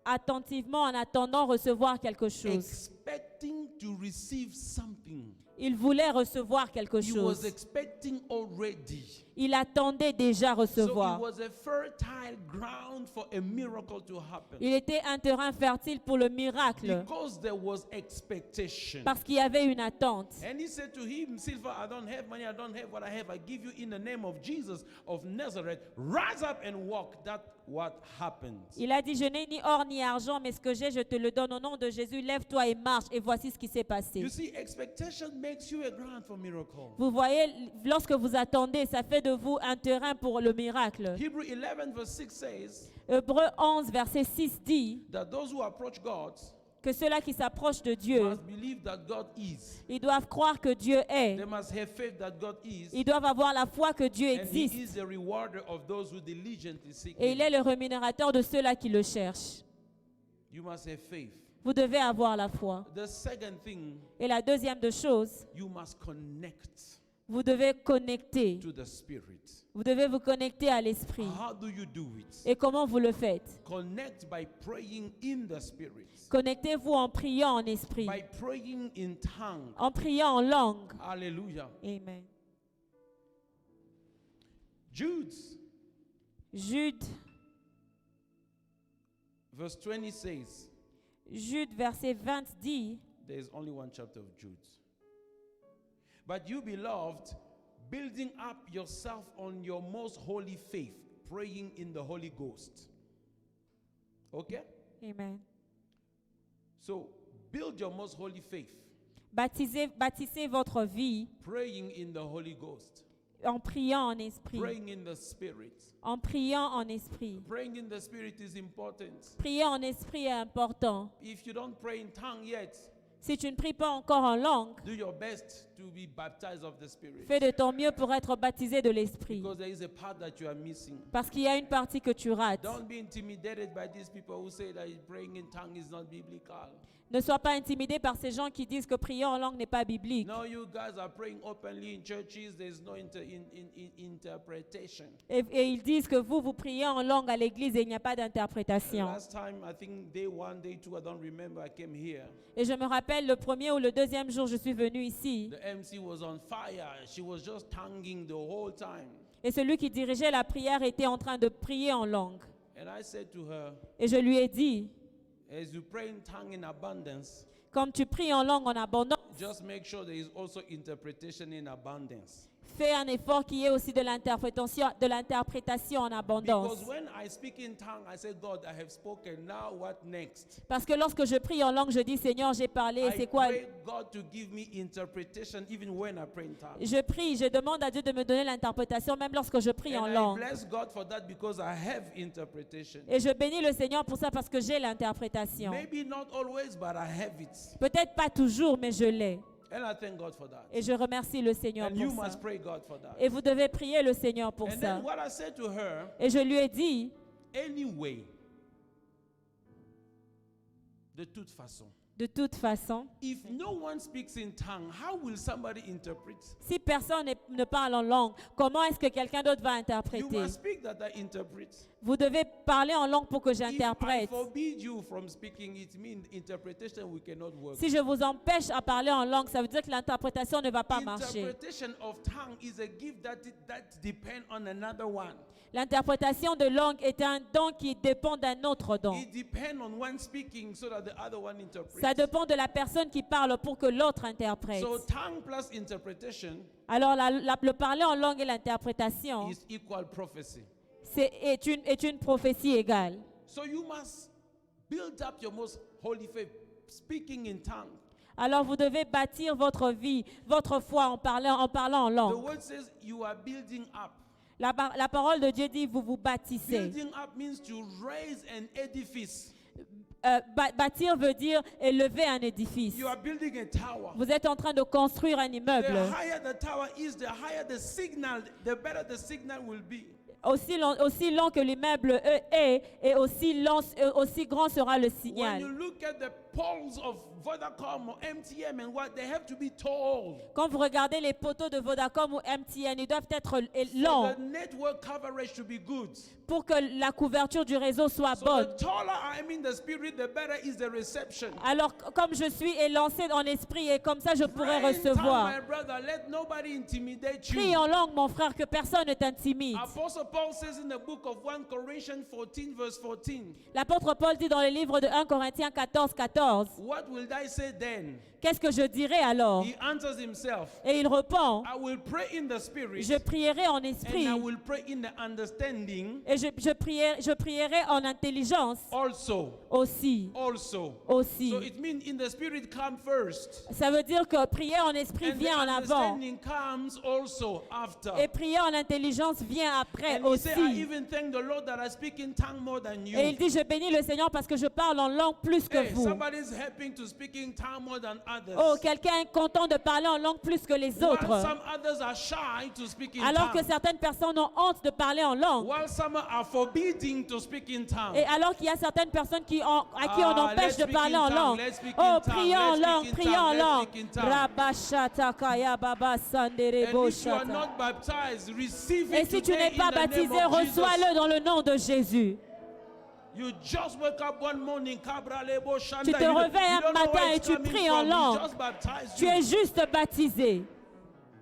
attentivement en attendant recevoir quelque chose. Expecting to receive something. Il voulait recevoir quelque He was chose. expecting already. Il attendait déjà So it recevoir. was a fertile ground for a miracle to happen. Il était un terrain fertile pour le miracle Because there was expectation. parce qu'il y avait une attente. And he said to him, Silver, I don't have money, I don't have what I have. I give you in the name of Jesus of Nazareth. Rise up and walk. That's what happened. Il a dit, je n'ai ni or ni argent, mais ce que j'ai, je te le donne au nom de Jésus. Lève-toi et marche. Et voici ce qui s'est passé. You see, expectation makes you a ground for miracle. Vous voyez, lorsque vous attendez, ça fait de vous un terrain pour le miracle. Hebrew 11 verse 6 says Hébreux 11, verset 6 dit that those who approach God que ceux-là qui s'approchent de Dieu, must believe that God is. ils doivent croire que Dieu est. They must have faith that God is. Ils doivent avoir la foi que Dieu And he existe. is the rewarder of those who diligently seek Et il him. est le rémunérateur de ceux-là qui le cherchent. You must have faith. Vous devez avoir la foi. The second thing, Et la deuxième de choses, you must connect vous devez connecter. to the Spirit. Vous devez vous connecter à l'Esprit. How do you do it? Et comment vous le faites? Connect by praying in the Spirit, Connectez-vous en priant en esprit, by praying in tongue. en priant en langue. Hallelujah. Amen. Jude, Jude, verse 20 says, Jude, verset 20 dit, there is only one chapter of Jude. But you, beloved, building up yourself on your most holy faith, praying in the Holy Ghost. Okay? Amen. So, build your most holy faith, Bâtissez votre vie praying in the Holy Ghost, en priant en esprit. praying in the Spirit. En priant en esprit. Praying in the Spirit is important. Prier en esprit est important. If you don't pray in tongue yet, Si tu ne pries pas encore en langue, do your best to be baptized of the Spirit. fais de ton mieux pour être baptisé de l'esprit. Because there is a part that you are missing. Parce qu'il y a une partie que tu rates. Don't be intimidated by these people who say that praying in tongue is not biblical. Ne sois pas intimidé par ces gens qui disent que prier en langue n'est pas biblique. No, you guys are praying openly in churches. There's no interpretation. Et ils disent que vous priez en langue à l'église et il n'y a pas d'interprétation. Last time, I think day 1, day 2, I don't remember, I came here. Et je me rappelle le premier ou le deuxième jour, je suis venu ici. The MC was on fire. She was just tonguing the whole time. Et celui qui dirigeait la prière était en train de prier en langue. And I said to her, Et je lui ai dit, as you pray in tongue in abundance, comme tu pries en langue en abondance, just make sure there is also interpretation in abundance. fais un effort qui est aussi de l'interprétation en abondance. Because when I speak in tongue, I say, God, I have spoken. Now what next? Parce que lorsque je prie en langue, je dis, Seigneur, j'ai parlé. Et I c'est quoi? pray God to give me interpretation even when I pray in tongue. Je prie, je demande à Dieu de me donner l'interprétation même lorsque je prie en And I langue. bless God for that because I have interpretation. Et je bénis le Seigneur pour ça parce que j'ai l'interprétation. Maybe not always, but I have it. Peut-être pas toujours, mais je l'ai. And I thank God for that. Et je remercie le Seigneur And you pour ça. must pray God for that. Et vous devez prier le Seigneur pour And ça. then what I said to her, Et je lui ai dit, anyway, de toute façon, de toute façon, if no one speaks in tongue, how will somebody interpret? si personne ne parle en langue, comment est-ce que quelqu'un d'autre va You interpréter? must speak that I interpret. Vous devez parler en langue pour que If I j'interprète. forbid you from speaking, it means interpretation we cannot work. Si je vous empêche à parler en langue, ça veut dire que l'interprétation ne va pas marcher. Interpretation of tongue is a gift that depends on another one. L'interprétation de langue est un don qui dépend d'un autre don. It depends on one speaking so that the other one interprets. Ça dépend de la personne qui parle pour que l'autre interprète. So tongue plus interpretation Alors le parler en langue et l'interprétation, is equal prophecy. est une prophétie égale. So you must build up your most holy faith, speaking in tongues. Alors vous devez bâtir votre vie, votre foi en parlant en The langue. word says you are building up. La parole de Dieu dit vous vous bâtissez. Building up means to raise an edifice. Bâtir veut dire élever un édifice. You are building a tower. Vous êtes en train de construire un The immeuble. higher the tower is, the higher the signal, the better the signal will be. Aussi long que l'immeuble est, et aussi grand sera le When signal. you look at the poles of Vodacom or MTM and what, they have to be tall. Quand vous regardez les poteaux de Vodacom ou MTN, ils doivent être For longs the network coverage to be good. pour que la couverture du réseau soit So bonne. the taller I am in the spirit, the better is the reception. Alors, comme je suis élancé en esprit et comme ça, je pourrai Pray in tongues, recevoir. my brother, let nobody intimidate Prie you. en langue, mon frère, que personne ne t'intimide. Apostle Paul says in the book of 1 Corinthians 14 verse 14, L'apôtre Paul dit dans le livre de 1 Corinthiens 14. what will I say then? Qu'est-ce que je dirai alors? He answers himself, Et il répond, I will pray in the spirit je prierai en and esprit I will pray in the understanding et je prierai en intelligence also. aussi. Also. Aussi. So it means in the spirit come first. Ça veut dire que prier en esprit And the vient en avant understanding comes also after. et prier en intelligence vient après And he aussi. said, I even thank the Lord that I speak in tongue more than you. Et il dit, je bénis le Seigneur parce que je parle en langue plus que Hey, vous. somebody's helping to speak in tongue more than others. Oh, quelqu'un est content de parler en langue plus que les While autres. some others are shy to speak in Alors que tongue. certaines personnes ont honte de parler en langue. While some are forbidding to speak in tongue. Et alors qu'il y a certaines personnes à qui on Ah, empêche let's de speak parler in en tongue, langue. let's speak Oh, in tongue, priez en let's langue, speak in priez en tongue, let's langue. speak in tongue. Rabashata kaya baba And sanderebo if you are shata. not baptized, receive Et it si tu today n'es pas in the name baptisé, of Jesus. reçois-le dans le nom de Jésus. You just wake up one morning, Kabra Lebo Shanda. Tu te You don't- réveilles you un don't know matin where et it's tu coming pries en from. He langue. just baptized Tu you. es juste baptisé.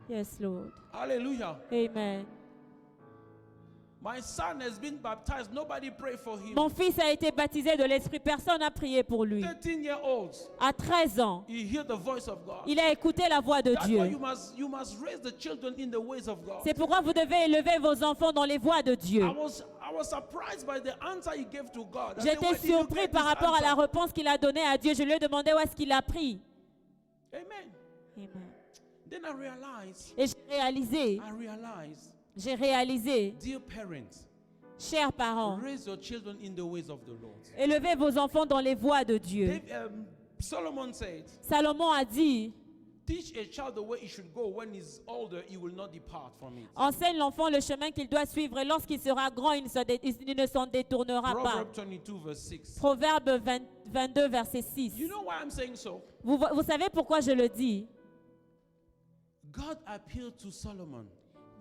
Yes, Lord. Hallelujah. Amen. My son has been baptized. Nobody prayed for him. Mon fils a été baptisé de l'Esprit. Personne n'a prié pour lui. 13-year-olds. À 13 ans, He heard the voice of God. il a écouté la voix de That's why Dieu. you must raise the children in the ways of God. C'est pourquoi vous devez élever vos enfants dans les voies de Dieu. I was surprised by the answer he gave to God. I said, J'étais "Where did you surpris get par this rapport à la answer?" réponse qu'il a donnée à Dieu. Je lui ai demandé où est-ce qu'il a pris. Amen. Amen. Then I realized, Et j'ai réalisé, dear parents, chers parents, raise your children in the ways of the Lord. élevez vos enfants dans les voies de Dieu. Solomon said, Salomon a dit, teach a child the way he should go. When he's older, he will not depart from it. enseigne l'enfant le chemin qu'il doit suivre et lorsqu'il sera grand, il ne s'en détournera pas. Proverbs 22 verse 6. Proverbe 22, verset 6. You know why I'm saying so? Vous savez pourquoi je le dis? God appealed to Solomon.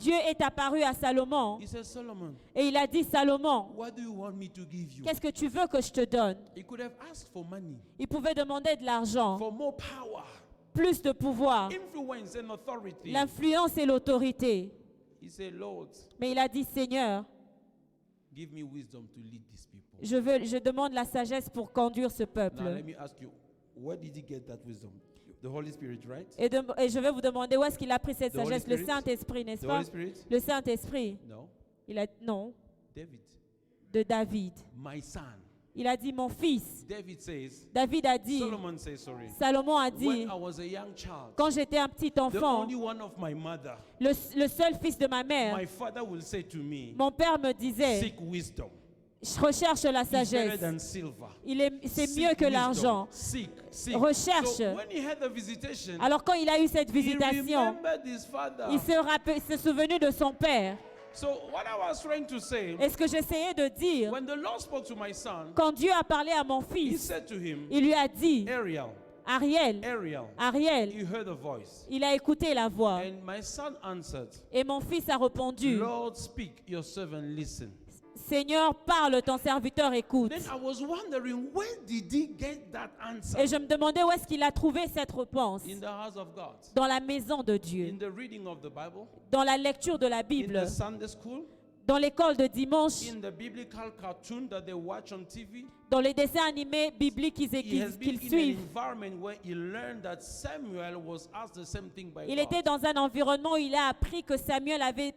Dieu est apparu à Salomon He said, Solomon, et il a dit, Salomon, what do you want me to give you? qu'est-ce que tu veux que je te donne? He could have asked for money, Il pouvait demander de l'argent, for more power, plus de pouvoir, influence and authority. l'influence et l'autorité. He said, Lord, Mais il a dit, Seigneur, give me wisdom to lead these people. je demande la sagesse pour conduire ce Now peuple. let me ask you, where did he get that wisdom? The Holy Spirit, right? Et je vais vous demander où est-ce qu'il a pris cette The Holy sagesse? Le Spirit? Saint-Esprit, n'est-ce The pas? Holy Spirit? Le Saint-Esprit. No. Non, David. de David. My son. Il a dit, mon fils. David says, David a dit, Solomon says, sorry. Salomon a When dit, I was a young child, quand j'étais un petit the enfant, only one of my mother, le seul fils de ma mère, my father will say to me, mon père me disait, seek wisdom. je recherche la It's better sagesse. than silver. C'est Seek mieux que wisdom. l'argent. Seek. Recherche. So when he had the visitation, Alors quand il a eu cette he visitation, remembered his father. il s'est souvenu de son père. So what I was trying to say, Et ce que j'essayais de dire, when the Lord spoke to my son, quand Dieu a parlé à mon he fils, said to him, il lui a dit, Ariel, Ariel, you heard a voice. il a écouté la voix. And my son answered, Et mon fils a répondu, Lord, speak, your servant listen. Seigneur, parle, ton serviteur écoute. Then I was wondering, where did he get that answer? Et je me demandais où est-ce qu'il a trouvé cette réponse. In the house of God, Dans la maison de Dieu, in the reading of the Bible, dans la lecture de la in Bible, the Sunday school, dans l'école de dimanche, in the biblical cartoon that they watch on TV. dans les dessins animés bibliques He has been qu'ils in an suivent. environment where he learned that Samuel was asked the same thing by Il God. était dans un environnement où il a appris que Samuel avait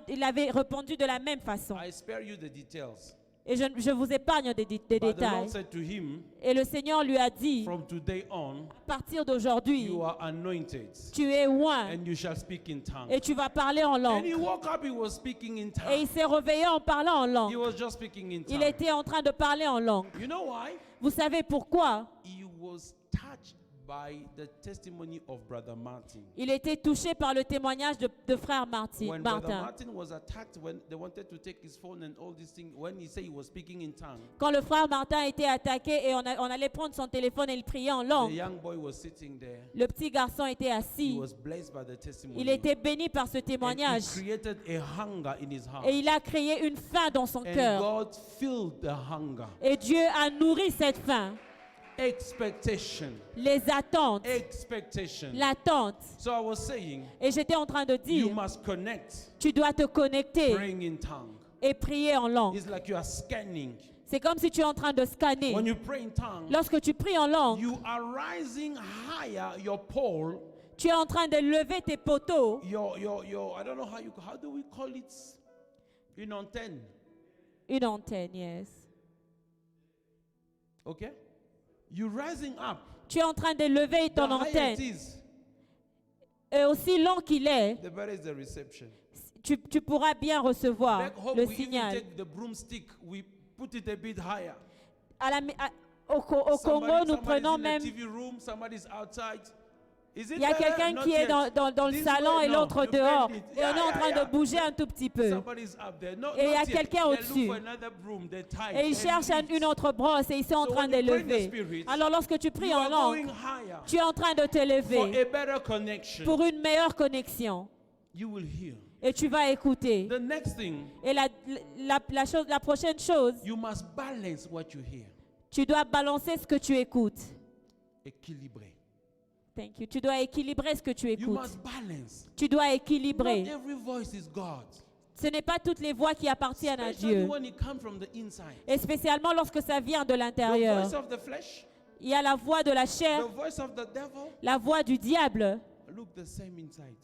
il avait répondu de la même façon. I spare you the details. Et je vous épargne des But the détails. Lord said to him, Et le Seigneur lui a dit, from today on, à partir d'aujourd'hui, you are anointed, tu es oint and you shall speak in tongues. et tu vas parler en And he langue. woke up, he was speaking in Et tongues. il s'est réveillé en parlant en He langue. was just speaking in Il tongues. était en train de parler en langue. You know why? Vous savez pourquoi? He was touched by the testimony of Brother Martin. Il était touché par le témoignage de frère When Brother Martin. Martin was attacked, when they wanted to take his phone and all these things, when he said he was speaking in tongues, Quand le frère Martin a été attaqué et on allait prendre son téléphone et il priait en the langue, young boy was sitting there. le petit garçon était He assis. was blessed by the testimony. Il était béni par ce And témoignage. he created a hunger in his heart. Et il a créé une faim dans son And cœur. God filled the hunger. Et Dieu a nourri cette faim. Expectation. Les attentes. Expectation. L'attente. So I was saying, Et j'étais en train de you dire, must connect, tu dois te connecter praying in tongue. et prier en langue. It's like you are scanning. C'est comme si tu es en train de scanner. When you pray in tongue, Lorsque tu pries en langue, you are rising higher your pole, tu es en train de lever tes poteaux. I don't know how do we call it? Une antenne. Une antenne, yes. Okay? You're rising up. Tu es en train de lever The ton higher antenne. it is, Et aussi long qu'il est, the better is the reception. tu pourras bien recevoir Back home, le we even signal. take the broomstick, we put it a bit higher. Au Congo, nous prenons in même... the TV room, somebody's outside. Is it Il y a better? quelqu'un Not qui est yet. dans le This salon way, et no. l'autre You dehors. bend it. Et on est en train Yeah. de bouger un tout petit peu. Somebody's up there. No, Et il y a not yet. quelqu'un They look au-dessus. for another broom, they tie Et ils it and cherchent lift. une autre brosse et ils sont en So train when de you pray in the lever. spirit, Alors lorsque tu pries You en are langue, going higher tu es en train de te for lever a better connection. pour une meilleure connexion. You will hear. Et tu vas écouter. The next thing, Et la prochaine chose, you must balance what you hear. tu dois balancer ce que tu écoutes. Équilibré. Thank you. Tu dois équilibrer ce que tu You écoutes. must balance. Tu dois Not équilibrer. every voice is God. Ce n'est pas toutes les voix qui appartiennent à Especially Dieu. when it comes from the inside. Et spécialement lorsque ça vient de The l'intérieur. voice of the flesh, Il y a la voix de la chair, the voice of the devil, la voix du diable, look the same inside.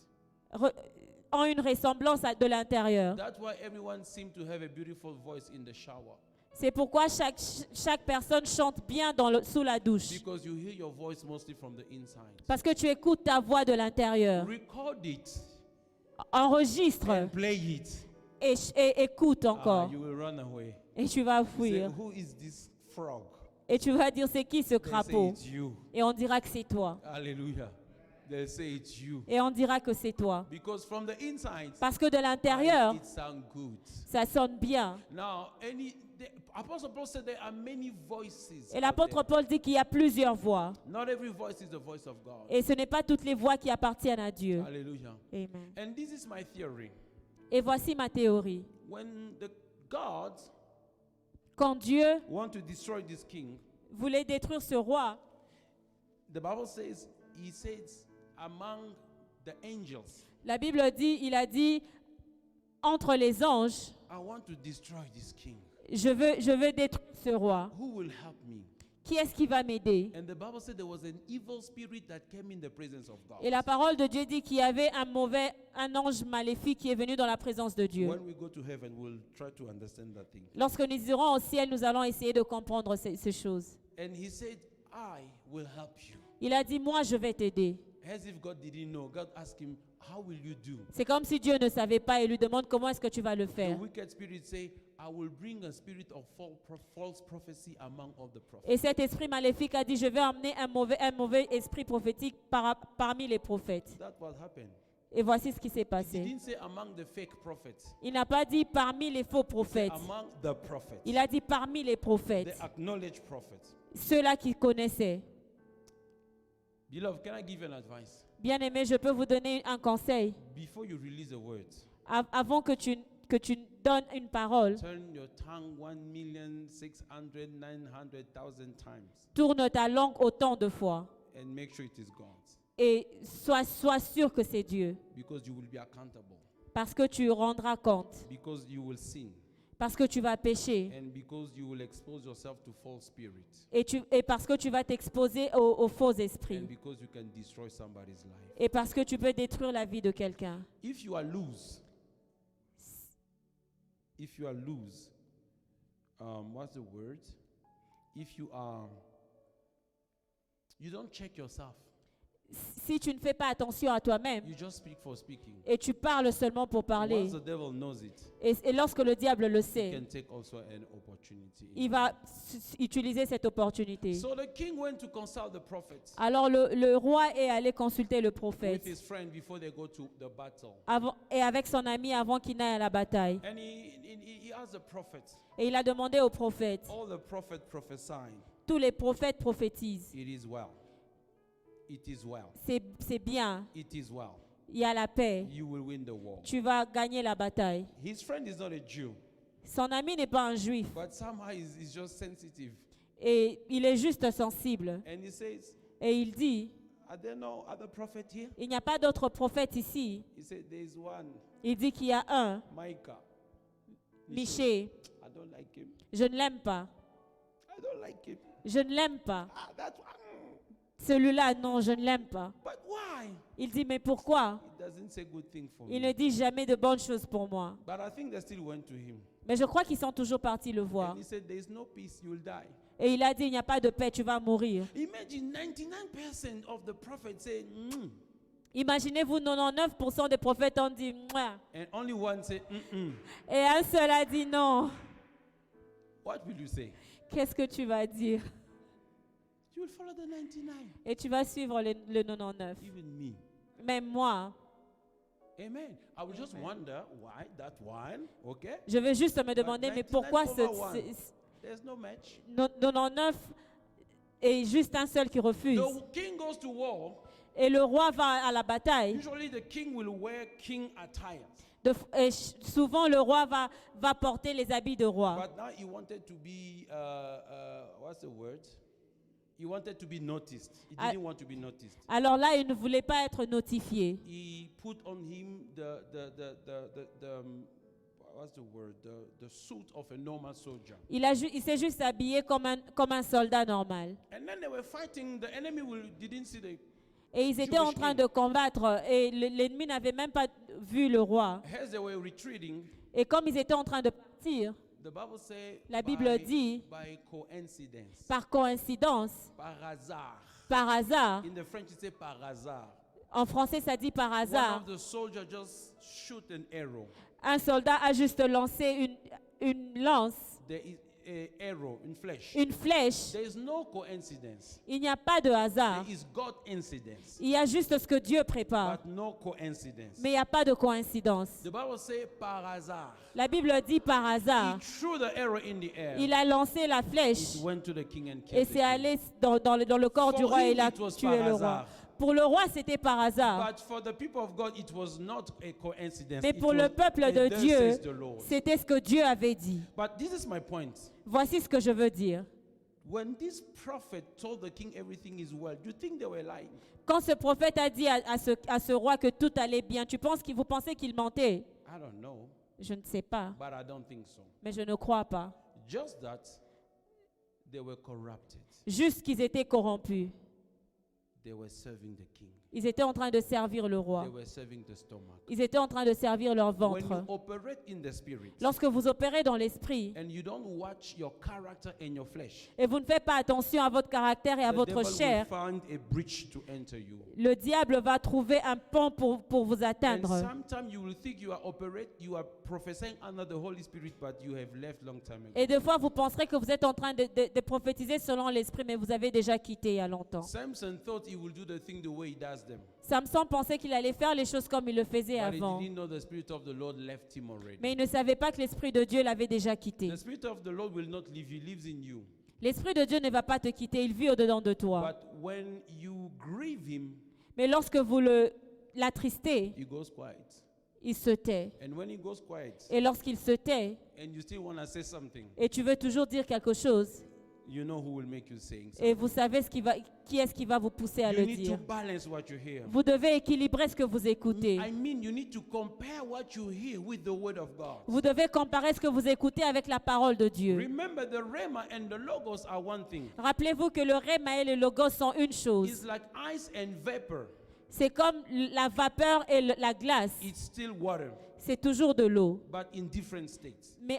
ont une ressemblance de l'intérieur. That's why everyone seems to have a beautiful voice in the shower. C'est pourquoi chaque personne chante bien sous la douche. Because you hear your voice mostly from the inside. Parce que tu écoutes ta voix de l'intérieur. Record it Enregistre and play it. et écoute encore. You will run away. Et tu vas Say, fuir. who is this frog? Et tu vas dire c'est qui ce They say crapaud? it's you. Et on dira que c'est toi. Hallelujah. They say it's you. Et on dira que c'est toi. Because from the inside, Parce que de l'intérieur, it sounds good. ça sonne bien. Now, the Apostle Paul said there are many voices. Et out l'apôtre there. Paul dit qu'il y a plusieurs voix. Not every voice is the voice of God. Et ce n'est pas toutes les voix qui appartiennent à Dieu. Hallelujah. Amen. And this is my theory. Et voici ma théorie. When the gods Quand Dieu want to destroy this king, voulait détruire ce roi, the Bible says, he says, among the angels, la Bible dit, il a dit, entre les anges, I want to destroy this king. je veux détruire ce roi. Who will help me? Qui est-ce qui va m'aider? And the Bible said there was an evil spirit that came in the presence of God. Et la parole de Dieu dit qu'il y avait un ange maléfique qui est venu dans la présence de Dieu. When we go to heaven, we'll try to understand that thing. Lorsque nous irons au ciel, nous allons essayer de comprendre ces choses. And he said, I will help you. Il a dit, moi, je vais t'aider. As if God didn't know. God asked him, how will you do? C'est comme si Dieu ne savait pas et lui demande comment est-ce que tu vas le The faire. wicked spirit say, I will bring a spirit of false prophecy among all the prophets. Et cet esprit maléfique a dit, je vais emmener un mauvais esprit prophétique parmi les prophètes. That's what happened. Et voici ce qui s'est He passé. didn't say among the fake prophets. Il n'a pas dit parmi les faux He said prophètes. among the prophets. Il a dit parmi les The prophètes. acknowledged prophets. Ceux-là qui connaissaient. Beloved, can I give you an advice? Bien aimé, je peux vous donner un conseil. Before you release a word, Avant que tu donnes une parole, turn your tongue 1,600,900,000 times tourne ta langue autant de fois. and make sure it is God. Et sois sûr que c'est Dieu. Because you will be accountable. Parce que tu rendras compte. Because you will sin. Parce que tu vas pécher. And because you will expose yourself to false spirits. Et parce que tu vas t'exposer aux faux esprits. And because you can destroy somebody's life. Et parce que tu peux détruire la vie de quelqu'un. If you are loose, if you are loose, what's the word? If you are, you don't check yourself. Si tu ne fais pas attention à toi-même You just speak for speaking. et tu parles seulement pour parler, Once the devil knows it, et lorsque le diable le he sait, can take also an opportunity. il va utiliser cette opportunité. So the king went to consult the prophets Alors le roi est allé consulter le with prophète his friend before they go to the battle. et avec son ami avant qu'il n'aille à la bataille. And he asked the prophet, Et il a demandé au prophète, all the prophets prophesying, tous les prophètes prophétisent. it is well. It is well. C'est bien, It is well. il y a la paix, You will win the war. tu vas gagner la bataille. His friend is not a Jew, Son ami n'est pas un juif but somehow he's just sensitive. et il est juste sensible. And he says, Et il dit, are there no other prophets here? il n'y a pas d'autre prophète ici. He said, there is one, Il dit qu'il y a un, Micah. He said, Michée. I don't like him. Je ne l'aime pas. I don't like him. Je ne l'aime pas. Ah, that's one. Celui-là, non, je ne l'aime pas. But why? Il dit, mais pourquoi? It doesn't say good thing for Il me. ne dit jamais de bonnes choses pour moi. But I think they still went to him. Mais je crois qu'ils sont toujours partis le voir. And he said, there is no peace, you will die. Et il a dit, il n'y a pas de paix, tu vas mourir. Imagine 99% of the prophets say, Imaginez-vous, 99% des prophètes ont dit, mouah. and only one say, Et un seul a dit non. What will you say? Qu'est-ce que tu vas dire? You will follow the 99. Et tu vas suivre le 99. Even me. Même moi. Amen. I would just wonder why that one, okay? Je vais juste me demander, mais pourquoi 99 over one. There's no match. 99 est juste un seul qui refuse? The king goes to war. Et le roi va à la bataille. Usually the king will wear king attire. Souvent, le roi va porter les habits de roi. But now he wanted to be, what's the word? He wanted to be noticed. He didn't want to be noticed. Alors là, il ne voulait pas être notifié. He put on him what's the word? The suit of a normal soldier. Il s'est juste habillé comme un soldat normal. And then they were fighting. The enemy didn't see the. Et ils étaient en train de combattre et l'ennemi n'avait même pas vu le roi. As they were retreating, Et comme ils étaient en train de partir, the Bible say la Bible dit, by coincidence, par coïncidence, par hasard. par hasard. In the French, it say par hasard. En français, ça dit par One hasard. of the soldiers just shoot an arrow. Un soldat a juste lancé une lance, There is a arrow in flesh. une flèche. There is no coincidence. Il n'y a pas de hasard. There is God incidence, Il y a juste ce que Dieu prépare. but no coincidence. Mais il n'y a pas de coïncidence. The Bible say par hasard. La Bible dit par hasard. He threw the arrow in the air. Il a lancé la flèche It went to the king and et killed the c'est king. allé dans le corps For du roi et him, il a it was tué par le roi. hasard. Pour le roi, c'était par hasard. But for the people of God, it was not a coincidence. Mais It pour was le peuple a de thus Dieu, says the Lord. c'était ce que Dieu avait dit. But this is my point. Voici ce que je veux dire. When this prophet told the king everything is well, do you think they were lying? Quand ce prophète a dit à ce roi que tout allait bien, vous pensez qu'il mentait? I don't know, Je ne sais pas, but I don't think so. mais je ne crois pas. Just that they were corrupted. Juste qu'ils étaient corrompus. They were serving the king. Ils étaient en train de servir le roi. They were serving the stomach. Ils étaient en train de servir leur When you ventre. operate in the spirit Lorsque vous opérez dans l'esprit and you don't watch your character and your flesh, et vous ne faites pas attention à votre caractère et à the votre devil chair, will find a breach to enter you. le diable va trouver un pont pour vous And atteindre. sometimes you will think you are prophesying under the Holy Spirit, but you have left long time ago. Et des fois, vous penserez que vous êtes en train de prophétiser selon l'esprit, mais vous avez déjà quitté il y a longtemps. Samson thought he would do the thing the way he does them, Samson pensait qu'il allait faire les choses comme il le faisait but he avant. didn't know the Spirit of the Lord left him already. Mais il ne savait pas que l'esprit de Dieu l'avait déjà quitté. The Spirit of the Lord will not leave you, lives in you. L'esprit de Dieu ne va pas te quitter, il vit au-dedans de toi. But when you grieve him, Mais lorsque vous l'attristez, he goes quiet. il se tait. And when he goes quiet, Et lorsqu'il se tait, and you still want to say something, et tu veux toujours dire quelque chose, you know who will make you saying something. et vous savez qui est-ce qui va vous pousser à You le need to dire. balance what you hear. Vous devez équilibrer ce que vous écoutez. I mean, you need to compare what you hear with the word of God. Vous devez comparer ce que vous écoutez avec la parole de Dieu. Remember, the rhema and the logos are one thing. Rappelez-vous que le rhéma et le logos sont une It's chose. like ice and vapor. C'est comme la vapeur et la glace. It's still water. C'est toujours de l'eau, but in different states. mais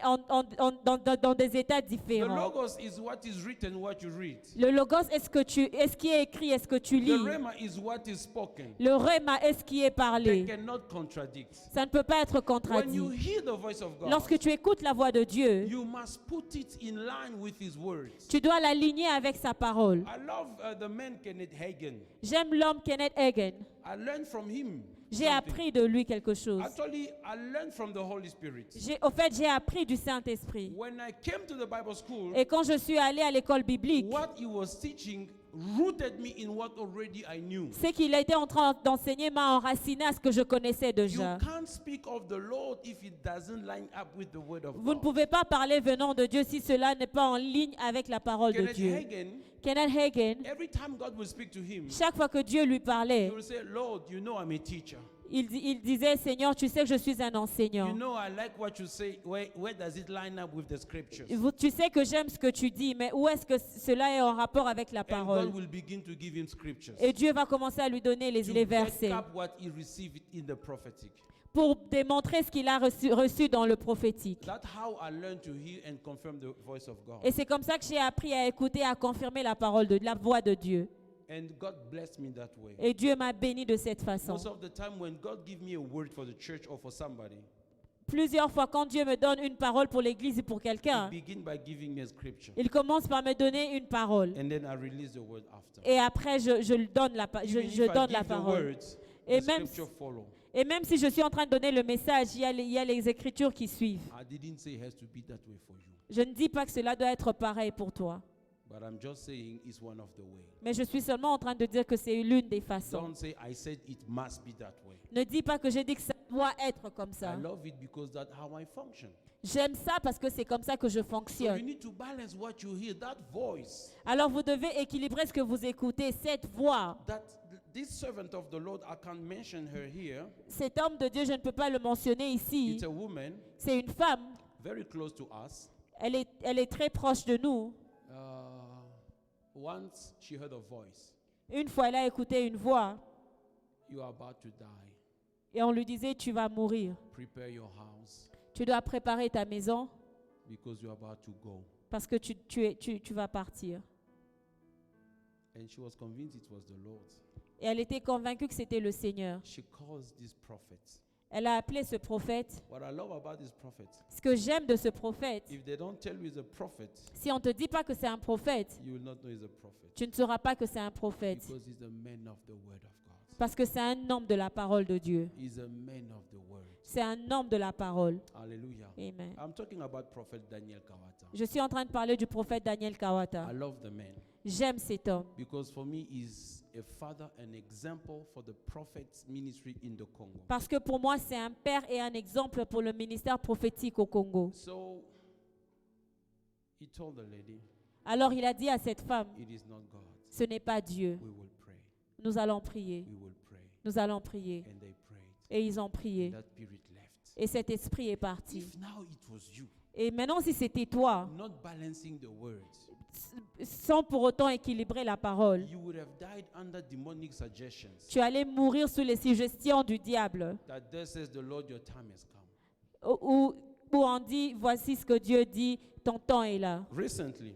dans des états The différents. logos is what is written, what you read. Le logos est ce qui est écrit, est ce que tu The lis. rhema is what is spoken. Le rhéma est ce qui est They parlé. cannot contradict. Ça ne peut pas être When contradit. you hear the voice of God, Lorsque tu écoutes la voix de Dieu, you must put it in line with His words. tu dois l'aligner avec sa parole. I love the man Kenneth Hagin. J'aime l'homme Kenneth Hagin. I learned from him. J'ai something. appris de lui quelque chose. Actually, I learned from the Holy Spirit. Au fait, j'ai appris du Saint-Esprit. When I came to the Bible school, Et quand je suis allée à l'école biblique, what he was teaching rooted me in what already I knew. ce qu'il a été en train d'enseigner m'a enraciné à ce que je connaissais You déjà. can't speak of the Lord if it doesn't line up with the word of Vous ne God. pouvez pas parler venant de Dieu si cela n'est pas en ligne avec la parole de Kenneth Dieu. Hagin, Kenneth Hagin, every time God will speak to him, chaque fois que Dieu lui he parlait, will say, Lord, you know I'm a teacher. il disait, Seigneur, tu sais que je suis un You enseignant. know I like what you say. Where does it line up with the scriptures? Tu sais que j'aime ce que tu dis, mais où est-ce que cela est en rapport avec la And parole? God will begin to give him scriptures. Et Dieu va commencer à lui donner To les back versets up what he received in the prophetic. pour démontrer ce qu'il a reçu dans le prophétique. That's how I learned to hear and confirm the voice of God. Et c'est comme ça que j'ai appris à écouter, à confirmer la parole de la voix de Dieu. And God blessed me that way. Et Dieu m'a béni de cette façon. Most of the time when God gives me a word for the church or for somebody, Plusieurs fois, quand Dieu me donne une parole pour l'église et pour he quelqu'un, begin by giving me a scripture. il commence par me donner une parole. And then I release the word after. Et après, je lui donne la, Even if je I donne la give the parole. words, Et the même, scripture follow. et même si je suis en train de donner le message, il y a les écritures qui suivent. I didn't say it has to be that way for you. Je ne dis pas que cela doit être pareil pour toi. But I'm just saying it's one of the way. Mais je suis seulement en train de dire que c'est l'une des façons. Don't say I said it must be that way. Ne dis pas que j'ai dit que ça doit être comme I ça. love it because that's how I function. J'aime ça parce que c'est comme ça que je So you fonctionne. need to balance what you hear, that voice, Alors vous devez équilibrer ce que vous écoutez, cette voix. this servant of the Lord, I can't mention her here. Cet homme de Dieu, je ne peux pas le mentionner ici. It's a woman C'est une femme. very close to us. Elle est très proche de nous. Once she heard a voice, Une fois, elle a écouté une voix you are about to die. et on lui disait, tu vas mourir. Prepare your house Tu dois préparer ta maison because you're about to go. parce que tu vas partir. And she was convinced it was the Lord. Et elle était convaincue que c'était le Seigneur. She calls this prophet. Elle a appelé ce prophète. What I love about this prophet, Ce que j'aime de ce prophète, if they don't tell you he's a prophet, si on ne te dit pas que c'est un prophète, you will not know he's a prophet. tu ne sauras pas que c'est un prophète. Because he's a man of the word of God. Parce que c'est un homme de la parole de Dieu. He's a man of the word. C'est un homme de la parole. Hallelujah. Amen. I'm talking about prophet Daniel Kawata. Je suis en train de parler du prophète Daniel Kawata. I love the man J'aime cet homme. because for me he's a father, an example for the prophet's ministry in the Congo. Parce que pour moi, c'est un père et un exemple pour le ministère prophétique au Congo. So he told the lady, Alors il a dit à cette femme, it is not God. ce n'est pas Dieu. We will pray. Nous allons prier. We will pray. Nous allons prier. And they prayed. Et ils ont prié. That spirit left. Et cet esprit est parti. If now it was you, Et maintenant, si c'était toi, not balancing the words, sans pour autant équilibrer la parole, you would have died under demonic suggestions. tu allais mourir sous les suggestions du diable. That there says the Lord, your time has come. Où on dit, voici ce que Dieu dit, ton temps est là. Recently,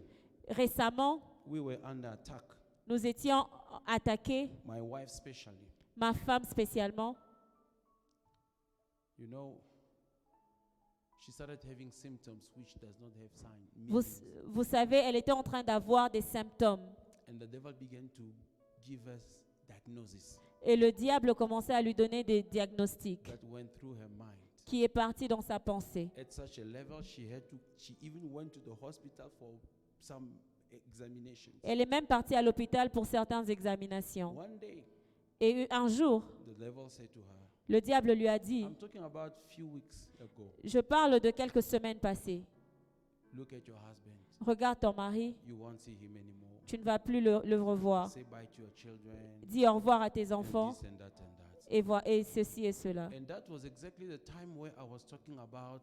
Récemment, we were under attack. nous étions attaqués, My wife especially. ma femme spécialement. You know, she started having symptoms which does not have sign. Vous, meanings. vous savez, elle était en train d'avoir des symptômes. And the devil began to give us diagnosis Et le diable commençait à lui donner des diagnostics that went through her mind. qui est parti dans sa pensée. At such a level, she even went to the hospital for some examinations. Elle est même partie à l'hôpital pour certaines examinations. One day, Et un jour, the devil said to her, le diable lui a dit, I'm talking about few weeks ago, je parle de quelques semaines passées. look at your husband. Regarde ton mari, You won't see him anymore. tu ne vas plus le revoir. Say bye to your children. Dis au revoir à tes And enfants this and that and that. et ceci et cela. And that was exactly the time where I was talking about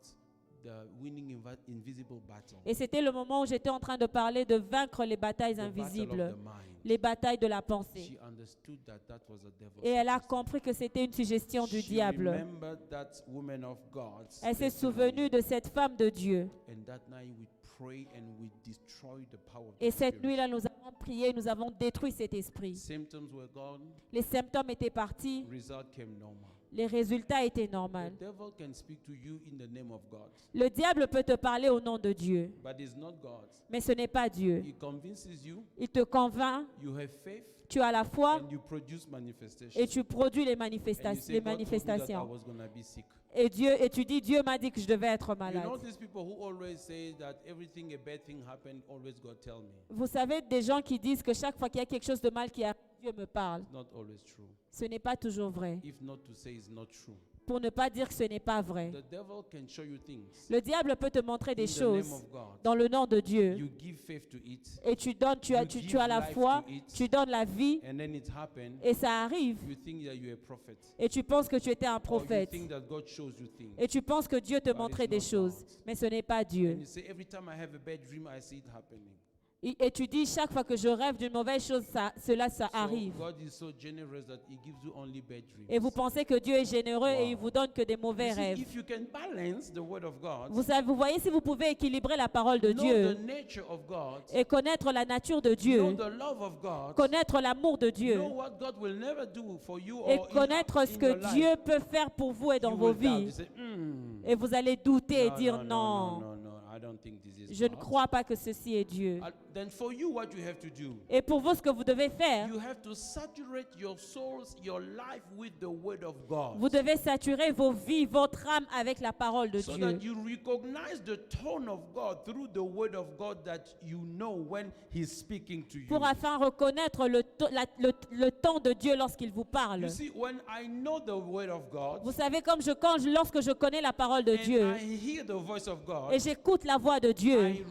the winning invisible battle. Et c'était le moment où j'étais en train de parler de vaincre les batailles The battle of invisibles, the mind. les batailles de la pensée. She understood that was a devil's Et elle a suggestion. compris que c'était une suggestion du She diable. remembered that woman of God's Elle s'est testimony. souvenue de cette femme de Dieu. And that night we pray and we destroy the power of Et the cette spirit. nuit-là, nous avons prié, nous avons détruit cet esprit. Symptoms were gone, Les symptômes étaient partis, result came normal. les résultats étaient The normaux. devil can speak to you in the name of God, Le diable peut te parler au nom de Dieu, but it's not God. mais ce n'est pas Dieu. He convinces you, Il te convainc, you have faith, tu as la foi and you produce manifestation. et tu produis les And you say, les God told me that I manifestations. was going to be sick. Et tu dis, Dieu m'a dit que je devais être You malade. know these people who always say that everything, a bad thing happened, always God tell me. Vous savez, des gens qui disent que chaque fois qu'il y a quelque chose de mal qui arrive, Dieu me parle. Not always true. Ce n'est pas toujours vrai. If not to say it's not true. Pour ne pas dire que ce n'est pas vrai. The devil can show you things Le diable peut te montrer des in the name choses of God. dans le nom de Dieu. You give faith to it, Et tu donnes, You tu give as la life foi, to it. tu donnes la vie, and then it happened. et ça arrive. You think that you're a prophet. Et tu penses que tu étais un Or you prophète. think that God shows you things. Et tu penses que Dieu te But montrait it's des not choses. God. Mais ce n'est pas And Dieu. you say, every time I have a bad dream, I see it happening. Et tu dis, chaque fois que je rêve d'une mauvaise chose, ça So arrive. God is so generous that He gives you only bad dreams. Et vous pensez que Dieu est généreux Wow. et il vous donne que des mauvais You see, rêves. if you can balance the word of God, Vous voyez, si vous pouvez équilibrer la parole de know Dieu the nature of God, et connaître la nature de know Dieu, the love of God, connaître l'amour de Dieu know what God will never do for you et or connaître ce in que your life, Dieu peut faire pour vous et dans you vos will doubt. You vies. say, Et vous allez douter et no, dire no, non, no, no, no, I don't think this is je ne God. crois pas que ceci est Dieu. Then for you, what you have to do, Et pour vous, ce que vous devez faire, you have to saturate your souls, your life with the word of God. vous devez saturer vos vies, votre âme avec la parole de So Dieu. that you recognize the tone of God through the word of God that you know when He's speaking to you. Pour afin reconnaître le temps de Dieu lorsqu'il vous parle. You see, when I know the word of God Vous savez, lorsque je connais la parole de and Dieu I hear the voice of God, et j'écoute la voix de Dieu, I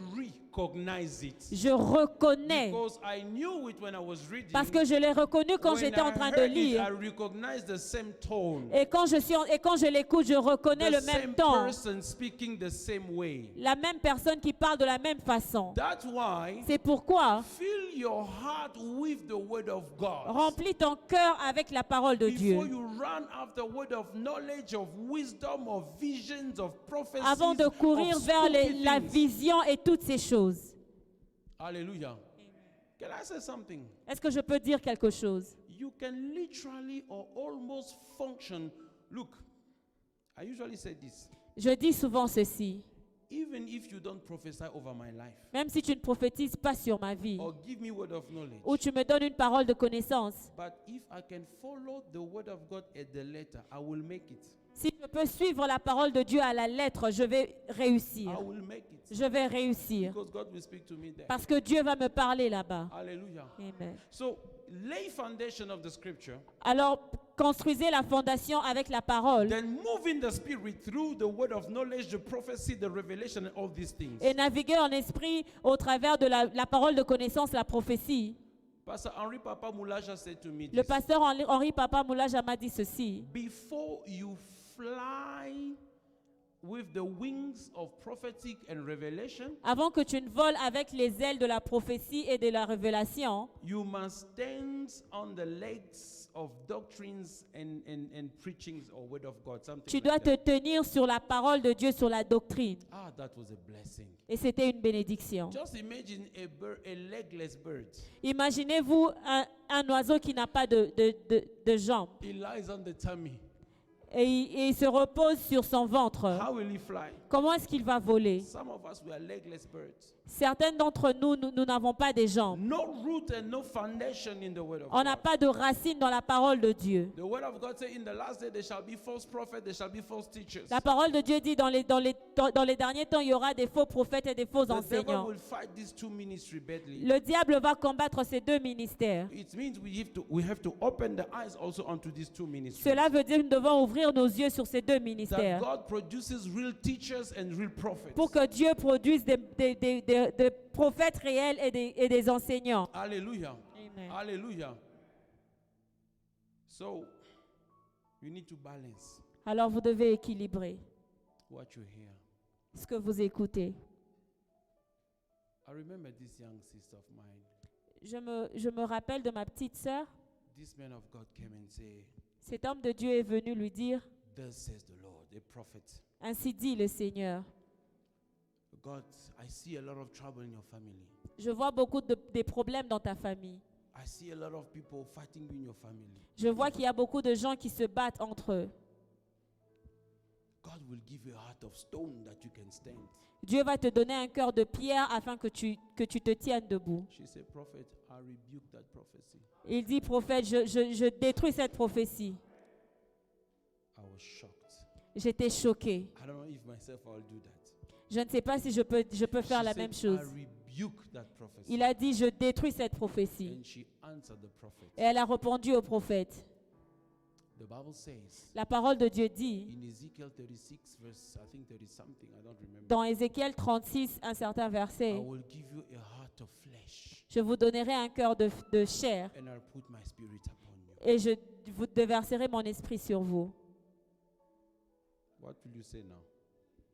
recognize it. je reconnais. Because I knew it when I was reading. Parce que je l'ai reconnu quand When j'étais en I train de heard it, lire. I recognize the same tone. Et quand je l'écoute, je reconnais The le même same temps. person speaking the same way. La même personne qui parle de la même façon. That's why C'est pourquoi fill your heart with the word of God. remplis ton cœur avec la parole de Dieu. Before you run after word of knowledge, of wisdom, of visions, of prophecies, Avant de courir of vers spooky la things. vision et toutes ces choses. Hallelujah. Can I say something? Est-ce que je peux dire quelque chose? You can literally or almost function. Look, I usually say this. Je dis souvent ceci. Even if you don't prophesy over my life Même si tu ne prophétises pas sur ma vie, or give me word of knowledge, ou tu me donnes une parole de connaissance, but if I can follow the word of God at the letter, I will make it. si je peux suivre la parole de Dieu à la lettre, je vais réussir. I will make it. Je vais réussir. Because God will speak to me there. Parce que Dieu va me parler là-bas. Hallelujah. Amen. So, lay foundation of the scripture, Alors, construisez la fondation avec la parole then move in the spirit through the word of knowledge, the prophecy, the revelation, and all these things. et naviguez en esprit au travers de la parole de connaissance, la prophétie. Pastor Henri Papa Moulaja said to me Le this. pasteur Henri Papa Moulaja m'a dit ceci. Before you fly with the wings of prophetic and revelation, Avant que tu ne voles avec les ailes de la prophétie et de la révélation, you must stand on the legs of doctrines and preachings or word of God. Something tu like dois te that. tenir sur la parole de Dieu, sur la doctrine. Ah, that was a blessing. Et c'était une bénédiction. Just imagine a legless bird. Imaginez-vous un oiseau qui n'a pas de jambes He lies on the tummy. et il se repose sur son ventre. How will he fly? Comment est-ce qu'il va voler? Some of us, we are legless birds. Certains d'entre nous, nous n'avons pas des jambes. No root and no foundation in the word of On n'a God. pas de racines dans la parole de Dieu. The word of God says in the last day there shall be false prophets, there shall be false teachers. La parole de Dieu dit dans les derniers temps, il y aura des faux prophètes et des faux The devil enseignants. will fight these two ministries badly. Le diable va combattre ces deux ministères. It means we have to open the eyes also onto these two ministries. Cela veut dire que nous devons ouvrir nos yeux sur ces deux That ministères God produces real teachers and real prophets. pour que Dieu produise des prophètes réels et des enseignants. Hallelujah. Amen. Hallelujah. So, you need to balance Alors vous devez équilibrer what you hear. ce que vous écoutez. I remember this young sister of mine. Je me rappelle de ma petite sœur. This man of God came and said, Cet homme de Dieu est venu lui dire, "Thus says the Lord," a prophet. ainsi dit le Seigneur. God, I see a lot of trouble in your family. Je vois beaucoup des problèmes dans ta famille. I see a lot of people fighting you in your family. Je vois qu'il y a beaucoup de gens qui se battent entre eux. God will give you a heart of stone that you can stand. Dieu va te donner un cœur de pierre afin que tu te tiennes debout. She said, "Prophet, I rebuke that prophecy." Il dit, prophète, je détruis cette prophétie. I was shocked. J'étais choquée. I don't know if myself I'll do that. Je ne sais pas si je peux faire She la said, même chose. I rebuke that prophecy. Il a dit, je détruis cette prophétie. And she answered the prophet. Et elle a répondu au prophète. The Bible says La parole de Dieu dit, in Ezekiel 36 verse, I think 30 something, I don't remember. dans Ézéchiel 36, un certain I verset, will give you a heart of flesh je vous donnerai un cœur de chair and I'll put my spirit upon you. et je vous déverserai mon esprit sur vous. What will you say now?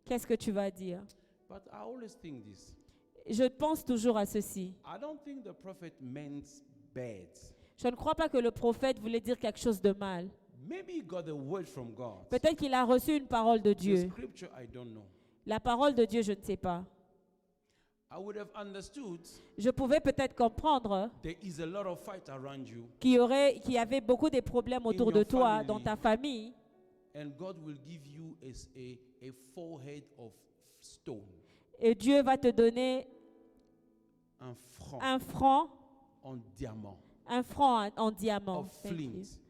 Qu'est-ce que tu vas dire? But I always think this. Je pense toujours à ceci. I don't think the prophet meant bad. Je ne crois pas que le prophète voulait dire quelque chose de mal. Maybe he got a word from God. Peut-être qu'il a reçu une parole de The Dieu. scripture, I don't know. La parole de Dieu, je ne sais pas. I would have understood Je pouvais peut-être comprendre there is a lot of fight around you qu'il y avait beaucoup de problèmes autour de your toi, family. dans ta famille, and God will give you a forehead of stone, et Dieu va te donner un franc un franc en diamant, en diamant. of Thank you. flint.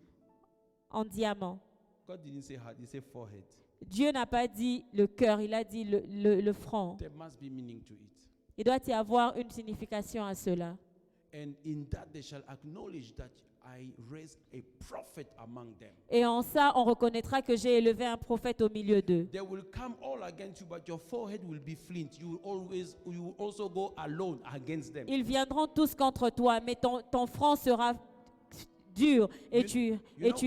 En diamant. God didn't say heart, he said forehead. Dieu n'a pas dit le cœur, il a dit le franc. There must be meaning to it. Il doit y avoir une signification à cela. And in that they shall acknowledge that I raised a prophet among them. Et en ça, on reconnaîtra que j'ai élevé un prophète au milieu d'eux. They will come all against you, but your forehead will be flint. You will also go alone against them. Ils viendront tous contre toi, mais ton front sera dur et tu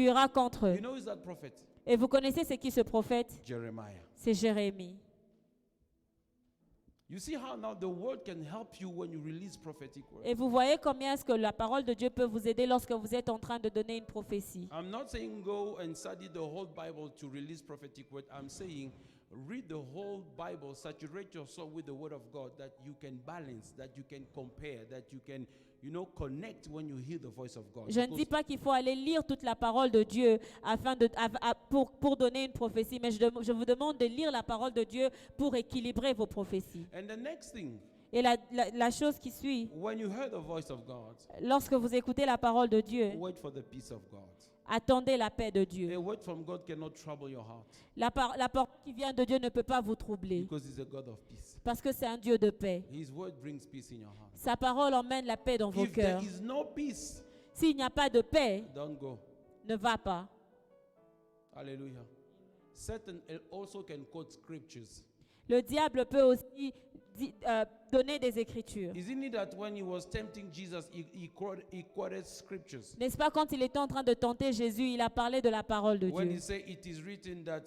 iras contre eux. You know who's that prophet? Et vous connaissez c'est qui ce prophète? Jeremiah. C'est Jérémie. You see how now the word can help you when you release prophetic words. Et vous voyez combien est-ce que la parole de Dieu peut vous aider lorsque vous êtes en train de donner une prophétie. I'm not saying go and study the whole Bible to release prophetic word. I'm saying read the whole Bible, saturate yourself with the word of God, that you can balance, that you can compare, that you can, connect when you hear the voice of God. Je ne dis pas qu'il faut aller lire toute la parole de Dieu pour donner une prophétie, mais je vous demande de lire la parole de Dieu pour équilibrer vos prophéties. And the next thing, Et la chose qui suit, when you hear the voice of God, lorsque vous écoutez la parole de Dieu, wait for the peace of God. attendez la paix de A Dieu. word from God cannot trouble your heart La parole qui vient de Dieu ne peut pas vous troubler because He's a God of peace. parce que c'est un Dieu de paix. His word brings peace in your heart. Sa parole emmène la paix dans vos If there cœurs. is no peace, S'il n'y a pas de paix, don't go. ne va pas. Hallelujah. Satan also can quote scriptures. Le diable peut aussi donner des écritures. Isn't it that when he was tempting Jesus, he quoted scriptures? N'est-ce pas quand il était en train de tenter Jésus, il a parlé de la parole de When Dieu. he said, "It is written that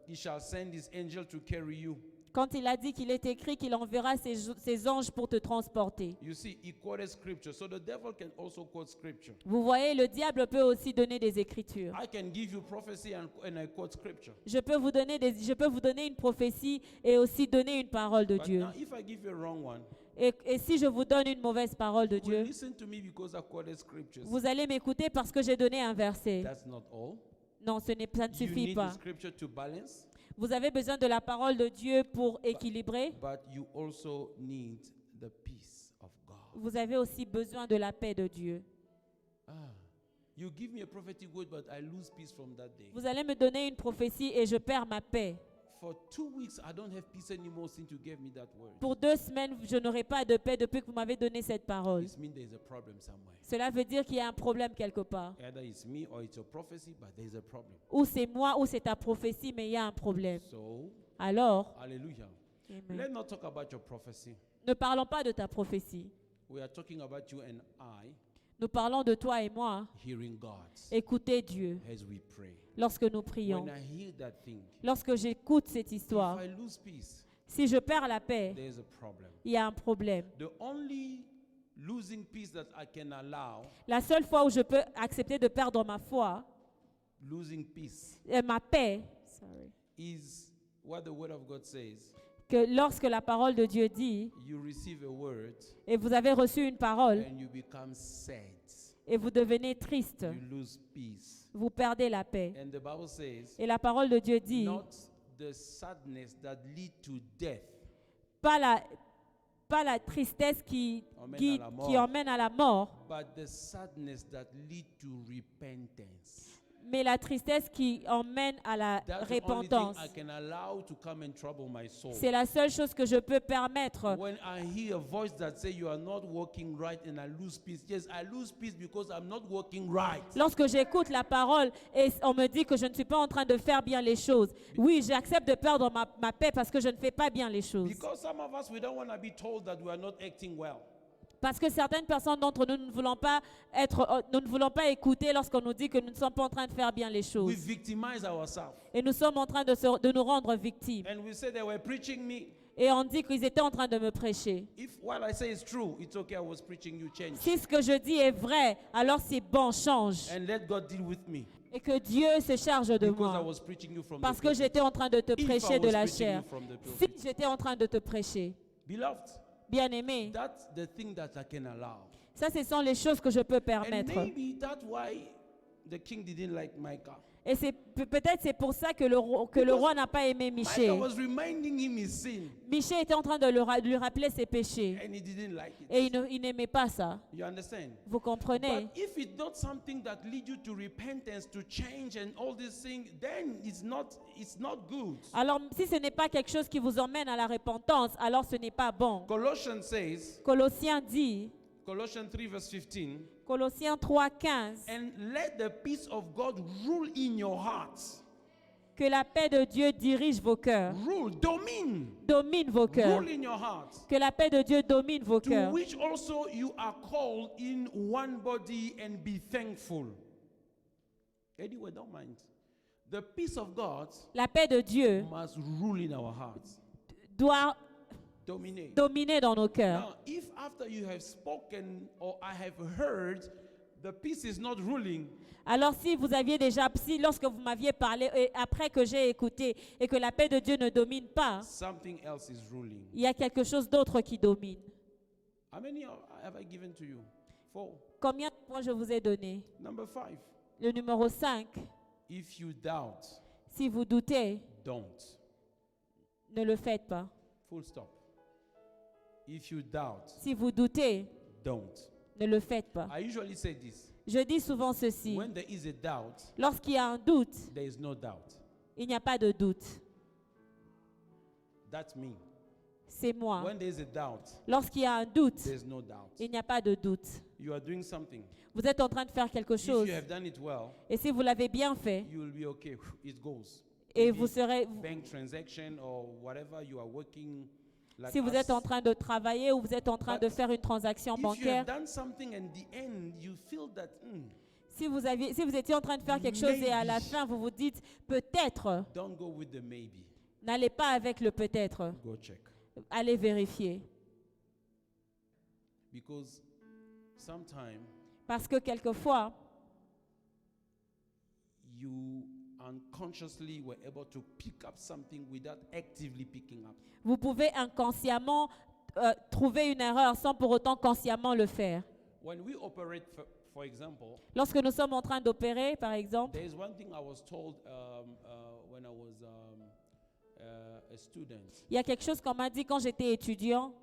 he shall send his angel to carry you." Quand il a dit qu'il est écrit qu'il enverra ses anges pour te transporter. You see, he quoted scripture. So the devil can also quote scripture. Vous voyez, le diable peut aussi donner des écritures. I can give you prophecy and I quote scripture. Je peux vous donner une prophétie et aussi donner une parole de But Dieu. now if I give you a wrong one, Et si je vous donne une mauvaise parole de you will Dieu, listen to me because I quoted scriptures. vous allez m'écouter parce que j'ai donné un verset. That's not all. Non, ça ne You suffit need pas. the scripture to balance, Vous avez besoin de la parole de Dieu pour équilibrer. but you also need the peace of God. Vous avez aussi besoin de la paix de Dieu. You give me a prophetic word, but I lose peace from that day. Vous allez me donner une prophétie et je perds ma paix. For 2 weeks, I don't have peace anymore since you gave me that word. Pour 2 semaines, je n'aurai pas de paix depuis que vous m'avez donné cette parole. It means there's a problem somewhere. Cela veut dire qu'il y a un problème quelque part. Either it's me or it's your prophecy, but there's a problem. Ou c'est moi ou c'est ta prophétie, mais il y a un problème. So, Alors, hallelujah. Amen. Let's not talk about your prophecy. Ne parlons pas de ta prophétie. We are talking about you and I. Nous parlons de toi et moi. hearing God Écoutez Dieu as we pray. lorsque nous prions. When I hear that thing, Lorsque j'écoute cette if histoire, I lose peace, si je perds la paix, there's a problem. il y a un problème. The only losing peace that I can allow, La seule fois où je peux accepter de perdre ma foi, losing peace, ma paix, is what the Word of God says. que lorsque la parole de Dieu dit, You receive a word et vous avez reçu une parole, and you become sad. et vous devenez triste, You lose peace. vous perdez la paix. And the Bible says, Et la parole de Dieu dit, not the sadness that lead to death, pas la tristesse qui guide, qui emmène à la mort, but the sadness that lead to repentance. mais la tristesse qui emmène à la That's the only thing repentance. I can allow to come and trouble my soul. C'est la seule chose que je peux permettre. When I hear a voice that say you are not working right and I lose peace, yes, I lose peace because I'm not working right. Lorsque j'écoute la parole et on me dit que je ne suis pas en train de faire bien les choses, oui, j'accepte de perdre ma paix parce que je ne fais pas bien les choses. Because some of us, we don't want to be told that we are not acting well. Parce que certaines personnes d'entre nous ne voulons pas nous ne voulons pas écouter lorsqu'on nous dit que nous ne sommes pas en train de faire bien les We choses. victimize ourselves. Et nous sommes en train de nous rendre victimes. And we say they were preaching me. Et on dit qu'ils étaient en train de me prêcher. If what I say is true, it's okay, I was preaching, you change. Si ce que je dis est vrai, alors c'est bon, change. And let God deal with me. Et que Dieu se charge de Because I moi. was preaching you from Parce the que pulpit. j'étais en train de te If I prêcher de was la preaching chair. you from the Si pulpit. j'étais en train de te prêcher, Beloved, bien-aimé, that's the thing that I can allow. ça, ce sont les choses que je peux And permettre. maybe that's why the king didn't like Micah. Et peut-être c'est pour ça que le roi n'a pas aimé Michée. Micah was reminding him his sin, Michée était en train de lui rappeler ses péchés. and he didn't like it. Et il n'aimait pas ça. You understand? Vous comprenez? But if it's not something that leads you to repentance, to change, and all these things, then it's not good. Alors, si ce n'est pas quelque chose qui vous emmène à la repentance, alors ce n'est pas bon. Colossians says, Colossiens dit, Colossians 3 verse 15, Colossiens 3:15, and let the peace of God rule in your hearts. que la paix de Dieu dirige vos cœurs, Rule, domine vos cœurs. rule in your hearts. Que la paix de Dieu domine vos To cœurs. which also you are called in one body, and be thankful. Anyway, don't mind. The peace of God La paix de Dieu must rule in our hearts. doit Dominate. dominer dans nos cœurs. Now, if after you have spoken or I have heard, the peace is not ruling, Alors si lorsque vous m'aviez parlé et après que j'ai écouté et que la paix de Dieu ne domine pas, something else is ruling. il y a quelque chose d'autre qui domine. How many have I given to you? 4. Combien de points je vous ai donné? Number 5. Le numéro 5, If you doubt, si vous doutez, don't. ne le faites pas. Full stop. If you doubt, Si vous doutez, don't. ne le faites pas. I usually say this. Je dis souvent ceci. When there is a doubt, Lorsqu'il y a un doute, there is no doubt. il n'y a pas de doute. That's me. C'est moi. When there is a doubt, Lorsqu'il y a un doute, there's no doubt. il n'y a pas de doute. You are doing something. Vous êtes en train de faire quelque If chose. you have done it well, Et si vous l'avez bien fait, you will be okay. It goes. et Maybe vous serez, bank transaction or whatever you are working like si vous us. êtes en train de travailler ou vous êtes en train de faire une transaction If you bancaire, have done something and the end you feel that si vous étiez en train de faire quelque chose et à la Maybe. fin vous vous dites peut-être, don't go with the maybe. n'allez pas avec le peut-être, Go check. allez vérifier. Because sometimes Parce que quelquefois, you unconsciously were able to pick up something without actively picking up. vous pouvez inconsciemment trouver une erreur sans pour autant consciemment le faire. When we operate, for example, Lorsque nous sommes en train d'opérer, par exemple, there is one thing I was told when I was a student. il y a quelque chose qu'on m'a dit quand j'étais étudiant.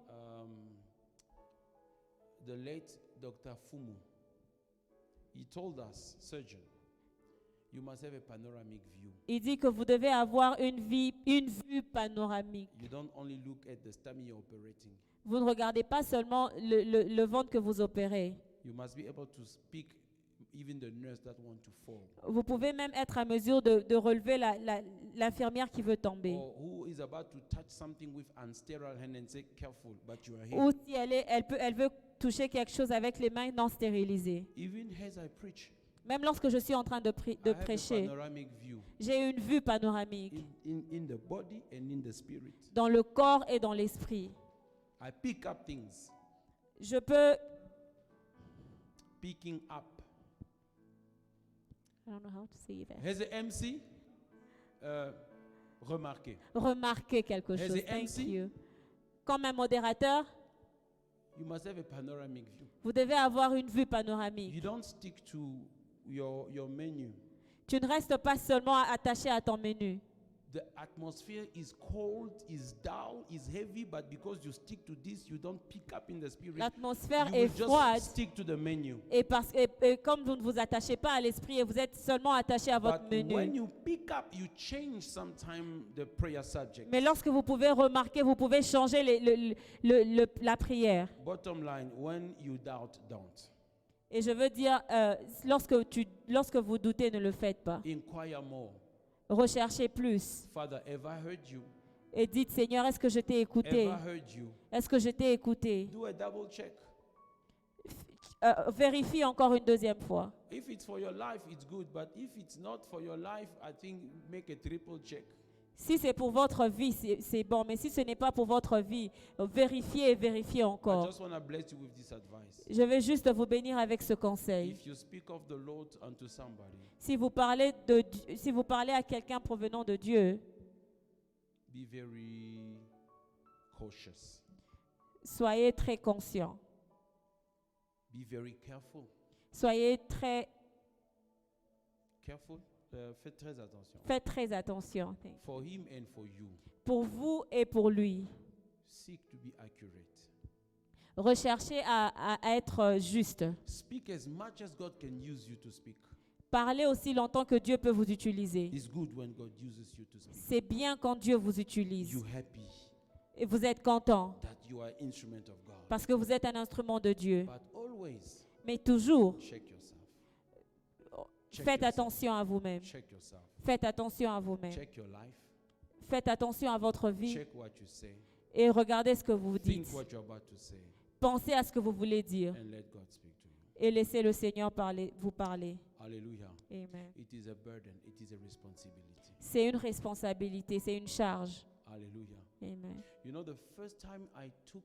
The late Dr. Fumu, he told us, surgeon, you must have a panoramic view. Il dit que vous devez avoir une vue panoramique. You don't only look at the stomach you're operating. Vous ne regardez pas seulement le ventre que vous opérez. You must be able to speak even the nurse that want to fall, Vous pouvez même être à mesure de relever l'infirmière qui veut tomber. or who is about to touch something with unsterile hand and say, careful, but you are here. Ou si elle veut toucher quelque chose avec les mains non stérilisées. Even as I preach, Même lorsque je suis en train de I have a prêcher, panoramic view j'ai une vue panoramique in the body and in the spirit. dans le corps et dans l'esprit. I pick up things, Je peux picking up. I don't know how to say that. Has the MC remarqué? Remarquer quelque As chose. a Thank MC? you. Comme un modérateur, You must have a panoramic view. vous devez avoir une vue panoramique. You don't stick to your menu. Tu ne restes pas seulement attaché à ton menu. The atmosphere is cold, is dull, is heavy, but because you stick to this, you don't pick up in the spirit. L'atmosphère You est will just froide stick to the menu. et comme vous ne vous attachez pas à l'esprit et vous êtes seulement attaché à votre But when menu. you pick up, you change sometime the prayer subject. Mais lorsque vous pouvez remarquer, vous pouvez changer la prière. Bottom line, when you doubt, don't. Et je veux dire, lorsque vous doutez, ne le faites pas. Inquire more. Recherchez plus. Father, have I heard you? Et dites, Seigneur, est-ce que je t'ai Have écouté? I heard you? Est-ce que je t'ai écouté? Do a double check. Vérifie encore une deuxième fois. If it's for your life, it's good. But if it's not for your life, I think make a triple check. Si c'est pour votre vie, c'est bon. Mais si ce n'est pas pour votre vie, vérifiez et vérifiez I encore. just want to bless you with this advice. Je vais juste vous bénir avec ce conseil. If you speak of the Lord unto somebody, Si vous parlez à quelqu'un provenant de Dieu, be very cautious. soyez très conscient. Be very careful. Soyez très, Careful. Faites très attention. faites très attention. For him and for you, Pour vous et pour lui. seek to be accurate. Recherchez à être juste. Speak as much as God can use you to speak. Parlez aussi longtemps que Dieu peut vous utiliser. It's good when God uses you to speak. C'est bien quand Dieu vous utilise. You happy Et vous êtes content that you are instrument of God. parce que vous êtes un instrument de Dieu. But always Mais toujours, check yourself. Check faites yourself. attention à vous-même. Check yourself. Faites attention à vous-même. Check your life. Faites attention à votre vie Check what you say. et regardez ce que vous dites. Think what you're about to say Pensez à ce que vous voulez dire and let God speak to you. et laissez le Seigneur vous parler. Hallelujah. Amen. It is a burden. It is a responsibility. C'est une responsabilité, c'est une charge. Hallelujah. Amen. You know, the first time I took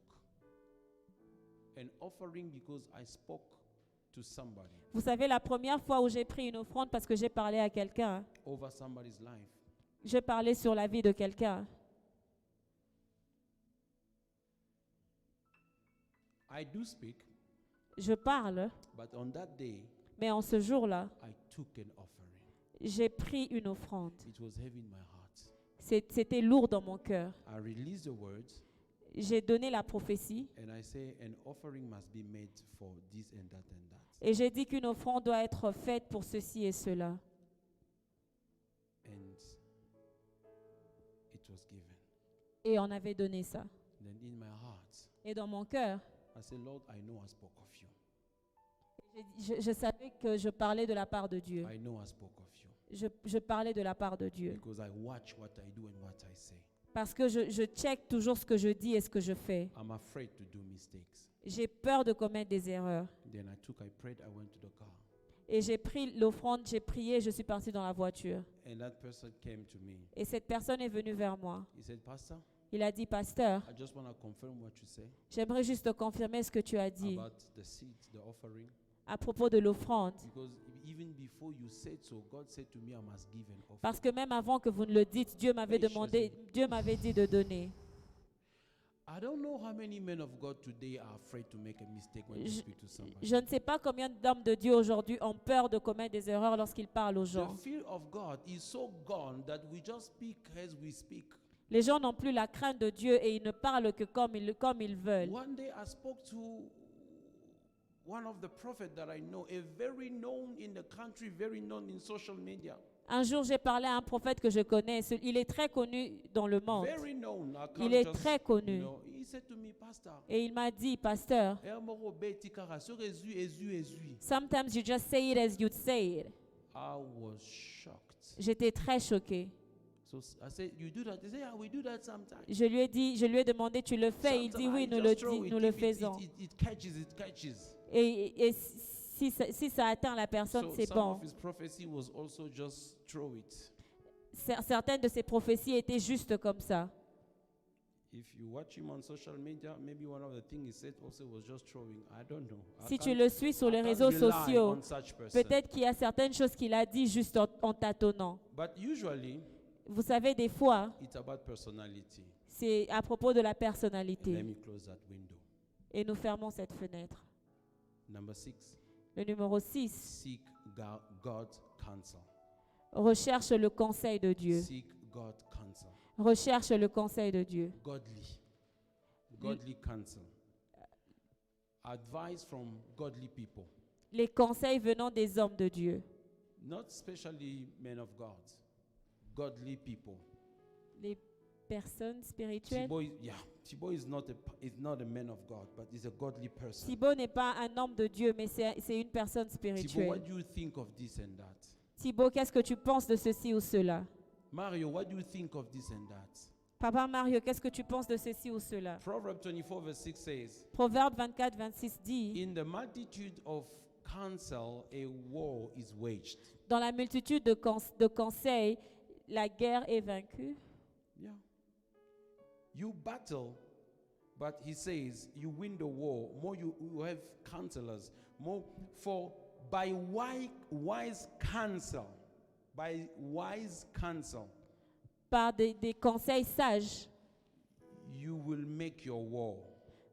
an offering because I spoke to somebody Vous savez, la première fois où j'ai pris une offrande parce que j'ai parlé à quelqu'un, over somebody's life, j'ai parlé sur la vie de quelqu'un. I do speak, Je parle, but on that day, mais en ce jour-là, I took an offering. j'ai pris une offrande. It was heavy in my heart. C'était lourd dans mon cœur. I released the words J'ai donné la prophétie and I say an offering must be made for this and that and that. et j'ai dit qu'une offrande doit être faite pour ceci et cela. And it was given. Et on avait donné ça. Then in my heart, Et dans mon cœur, I said, Lord, I know I spoke of you. je savais que je parlais de la part de Dieu. I know I spoke of you. Je parlais de la part de Dieu. Because I watch what I do and what I say. Parce que je check toujours ce que je dis et ce que je fais. I'm afraid to do mistakes. J'ai peur de commettre des erreurs. Then I prayed, I went to the car. Et j'ai pris l'offrande, j'ai prié, je suis partie dans la voiture. And that person came to me. Et cette personne est venue vers moi. He said, Pastor, Il a dit, Pasteur, I just want to confirm what you say j'aimerais juste confirmer ce que tu as dit about the seed, the offering. à propos de l'offrande. Because even before you said so, God said to me, I must give an offering. Parce que même avant que vous ne le dites, Dieu m'avait dit de donner. I don't know how many men of God today are afraid to make a mistake when they speak to somebody. Je ne sais pas combien d'hommes de Dieu aujourd'hui ont peur de commettre des erreurs lorsqu'ils parlent aux The gens. fear of God is so gone that we just speak as we speak. Les gens n'ont plus la crainte de Dieu et ils ne parlent que comme ils veulent. One day I spoke to one of the prophets that I know, a very known in the country, very known in social media. Un jour, j'ai parlé à un prophète que je connais. Il est très connu dans le monde. Very known. I can't Il est just, très connu. He said to me, Pastor, Et il m'a dit, pasteur, sometimes you just say it as you'd say it. I was shocked. J'étais très choquée. So I said, you do that? He said, yeah, we do that sometimes. Je lui ai demandé, tu le fais? Il dit, oui, nous le faisons. It catches. Et si ça atteint la personne, So c'est some bon. of his prophecy was also just throw it. Certaines de ses prophéties étaient juste comme ça. If you watch him on social media, maybe one of the things he said also was just throwing. I don't know. Si tu le suis sur les réseaux sociaux, Peut-être. peut-être qu'il y a certaines choses qu'il a dit juste en tâtonnant. But usually, Vous savez, des fois, it's about personality. c'est à propos de la Let personnalité. me close that window. Et nous fermons cette fenêtre. Number 6. Le numéro 6, Seek God's counsel. recherche le conseil de Dieu. Seek God's counsel. Recherche le conseil de Dieu. Godly counsel. Advice from godly people. Les conseils venant des hommes de Dieu. Not especially men of God. Godly people. Les personnes spirituelles. Thibaut is not a man of God, but he's a godly person. Thibaut n'est pas un homme de Dieu, mais c'est une personne Thibaut, what spirituelle. do you think of this and that? Thibaut, qu'est-ce que tu penses de ceci ou cela? Mario, what do you think of this and that? Papa Mario, qu'est-ce que tu penses de ceci ou cela? Proverbs 24 verse 6 says, Proverbe 24, 26 dit, in the multitude of counsel, a war is waged. dans la multitude de conseils, la guerre est vaincue. Yeah. You battle, but he says you win the war. More you have counselors. More for by wise counsel, Par des conseils sages, you will make your war.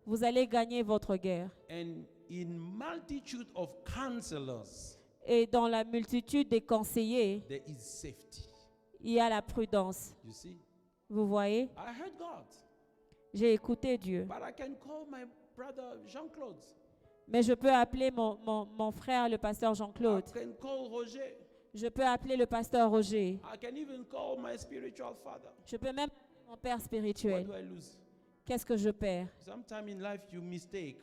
vous allez gagner votre guerre. And in multitude of counselors, Et dans la multitude des conseillers, there is safety. il y a la prudence. You see? Vous voyez? I heard God, J'ai écouté Dieu. but I can call my brother Jean-Claude. Mais je peux appeler mon frère, le pasteur I Jean-Claude. can call Roger. Je peux appeler le pasteur Roger. I can even call my spiritual father. Je peux même appeler mon père What spirituel. do I lose? Qu'est-ce que je perds? Sometime in life you mistake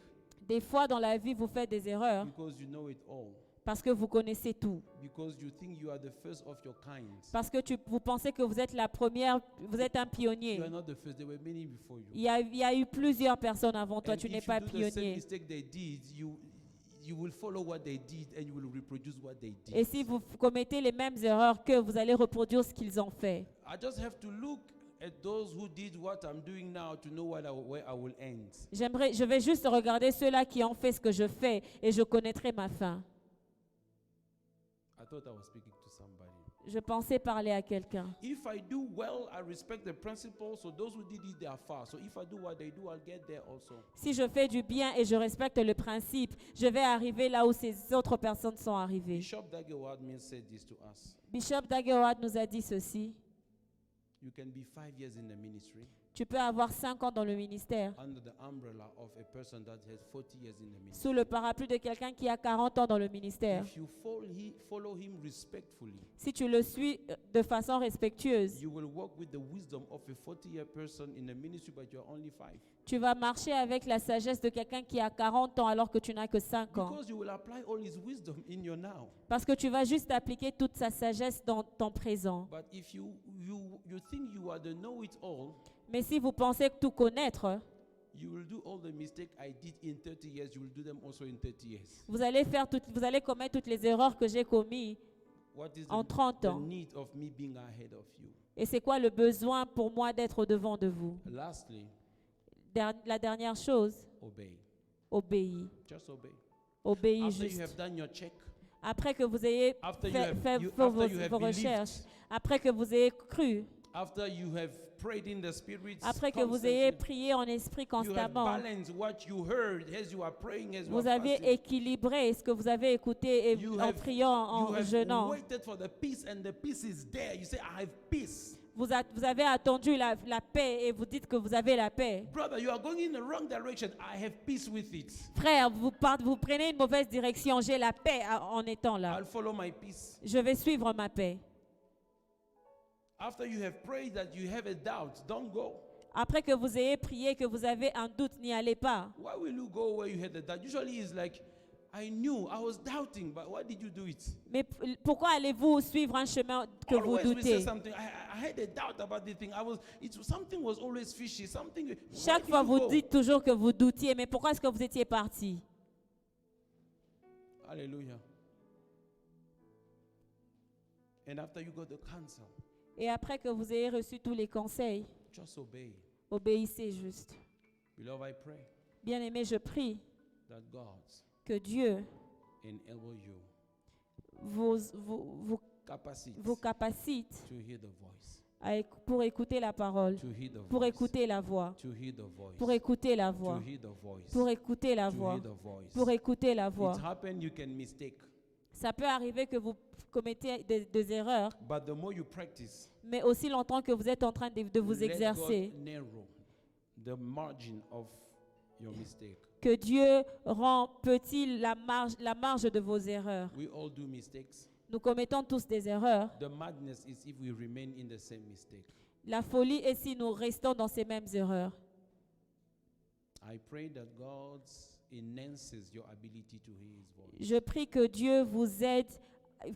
Des fois dans la vie, vous faites des erreurs because you know it all. parce que vous connaissez tout. Because you think you are the first of your kind. Parce que vous pensez que vous êtes la première, vous êtes un You pionnier. are not the first. There were many before you. Il y a eu plusieurs personnes avant toi, And tu if n'es you pas do the same pionnier. mistake they did, you will follow what they did and you will reproduce what they did. Et si vous commettez les mêmes erreurs qu'eux, vous allez reproduire ce qu'ils ont fait. I just have to look at those who did what I'm doing now to know where I will end. Je vais juste regarder ceux-là qui ont fait ce que je fais et je connaîtrai ma fin. I thought I was speaking to somebody. Je pensais parler à quelqu'un. If I do well, I respect the principles. So those who did it, they are far. So if I do what they do, I'll get there also. Si je fais du bien et je respecte le principe, je vais arriver là où ces autres personnes sont arrivées. Bishop Dagewad said this to us. Bishop Dagewad nous a dit ceci. You can be 5 years in the ministry Tu peux avoir 5 ans dans le ministère, under the umbrella of a person that has 40 years in the ministry. sous le parapluie de quelqu'un qui a 40 ans dans le ministère. If you follow him respectfully, Si tu le suis de façon respectueuse, you will walk with the wisdom of a 40-year person in the ministry, but you're only 5. tu vas marcher avec la sagesse de quelqu'un qui a 40 ans alors que tu n'as que 5 ans. Because you will apply all his wisdom in your now. Parce que tu vas juste appliquer toute sa sagesse dans ton présent. But if you think you are the know-it-all, Mais si vous pensez tout connaître, you will do all the mistakes I did in 30 years, you will do them also in 30 years. vous allez commettre toutes les erreurs que j'ai commises What is en 30 the ans. need of me being ahead of you? Et c'est quoi le besoin pour moi d'être devant de vous? Lastly, La dernière chose, obey. obéis. Just obey. Obéis After you juste. have done your check, Après que vous ayez after fait you vos have vos believed, recherches, après que vous ayez cru, after you have prayed in the spirit, après que vous ayez prié en esprit you have constamment, balanced what you heard as you are praying, as you vous are avez fasting. équilibré ce que vous avez écouté You en have- priant, en you have jeûnant. waited for the peace and the peace is there. You say, I have peace. Vous avez attendu la paix et vous dites que vous avez la paix. Brother, you are going in the wrong direction. I have peace with it. Frère, vous prenez une mauvaise direction. J'ai la paix en étant là. I'll follow my peace. Je vais suivre ma paix. After you have prayed that you have a doubt, don't go. Après que vous ayez prié, que vous avez un doute, n'y allez pas. Why will you go where you had a doubt? Usually it's like, I knew, I was doubting, but why did you do it? Mais pourquoi allez-vous suivre un chemin que vous Always we say doutez? something. I had a doubt about this thing. Something was always fishy. Something. Chaque Why fois, did you vous go? dites toujours que vous doutiez, mais pourquoi est-ce que vous étiez parti? Hallelujah. And after you got the counsel, Et après que vous ayez reçu tous les conseils, just obey. obéissez juste. Beloved, I pray Bien-aimé, je prie that God que Dieu enable you vous capacite to hear the voice, pour écouter la parole, to hear the pour voice, écouter la voix, to hear the voice, pour écouter la to voix, hear the voice, pour écouter la to voix, hear the voice. pour écouter la voix. It happened, you can mistake, Ça peut arriver que vous commettez des erreurs, but the more you practice, mais aussi longtemps que vous êtes en train de vous let exercer, God narrow the margin of your mistake. que Dieu rend petit la marge de vos erreurs. We all do mistakes. Nous commettons tous des erreurs. The madness is if we remain in the same mistake. La folie est si nous restons dans ces mêmes erreurs. I pray that God enhances your ability to hear His voice. Je prie que Dieu vous aide,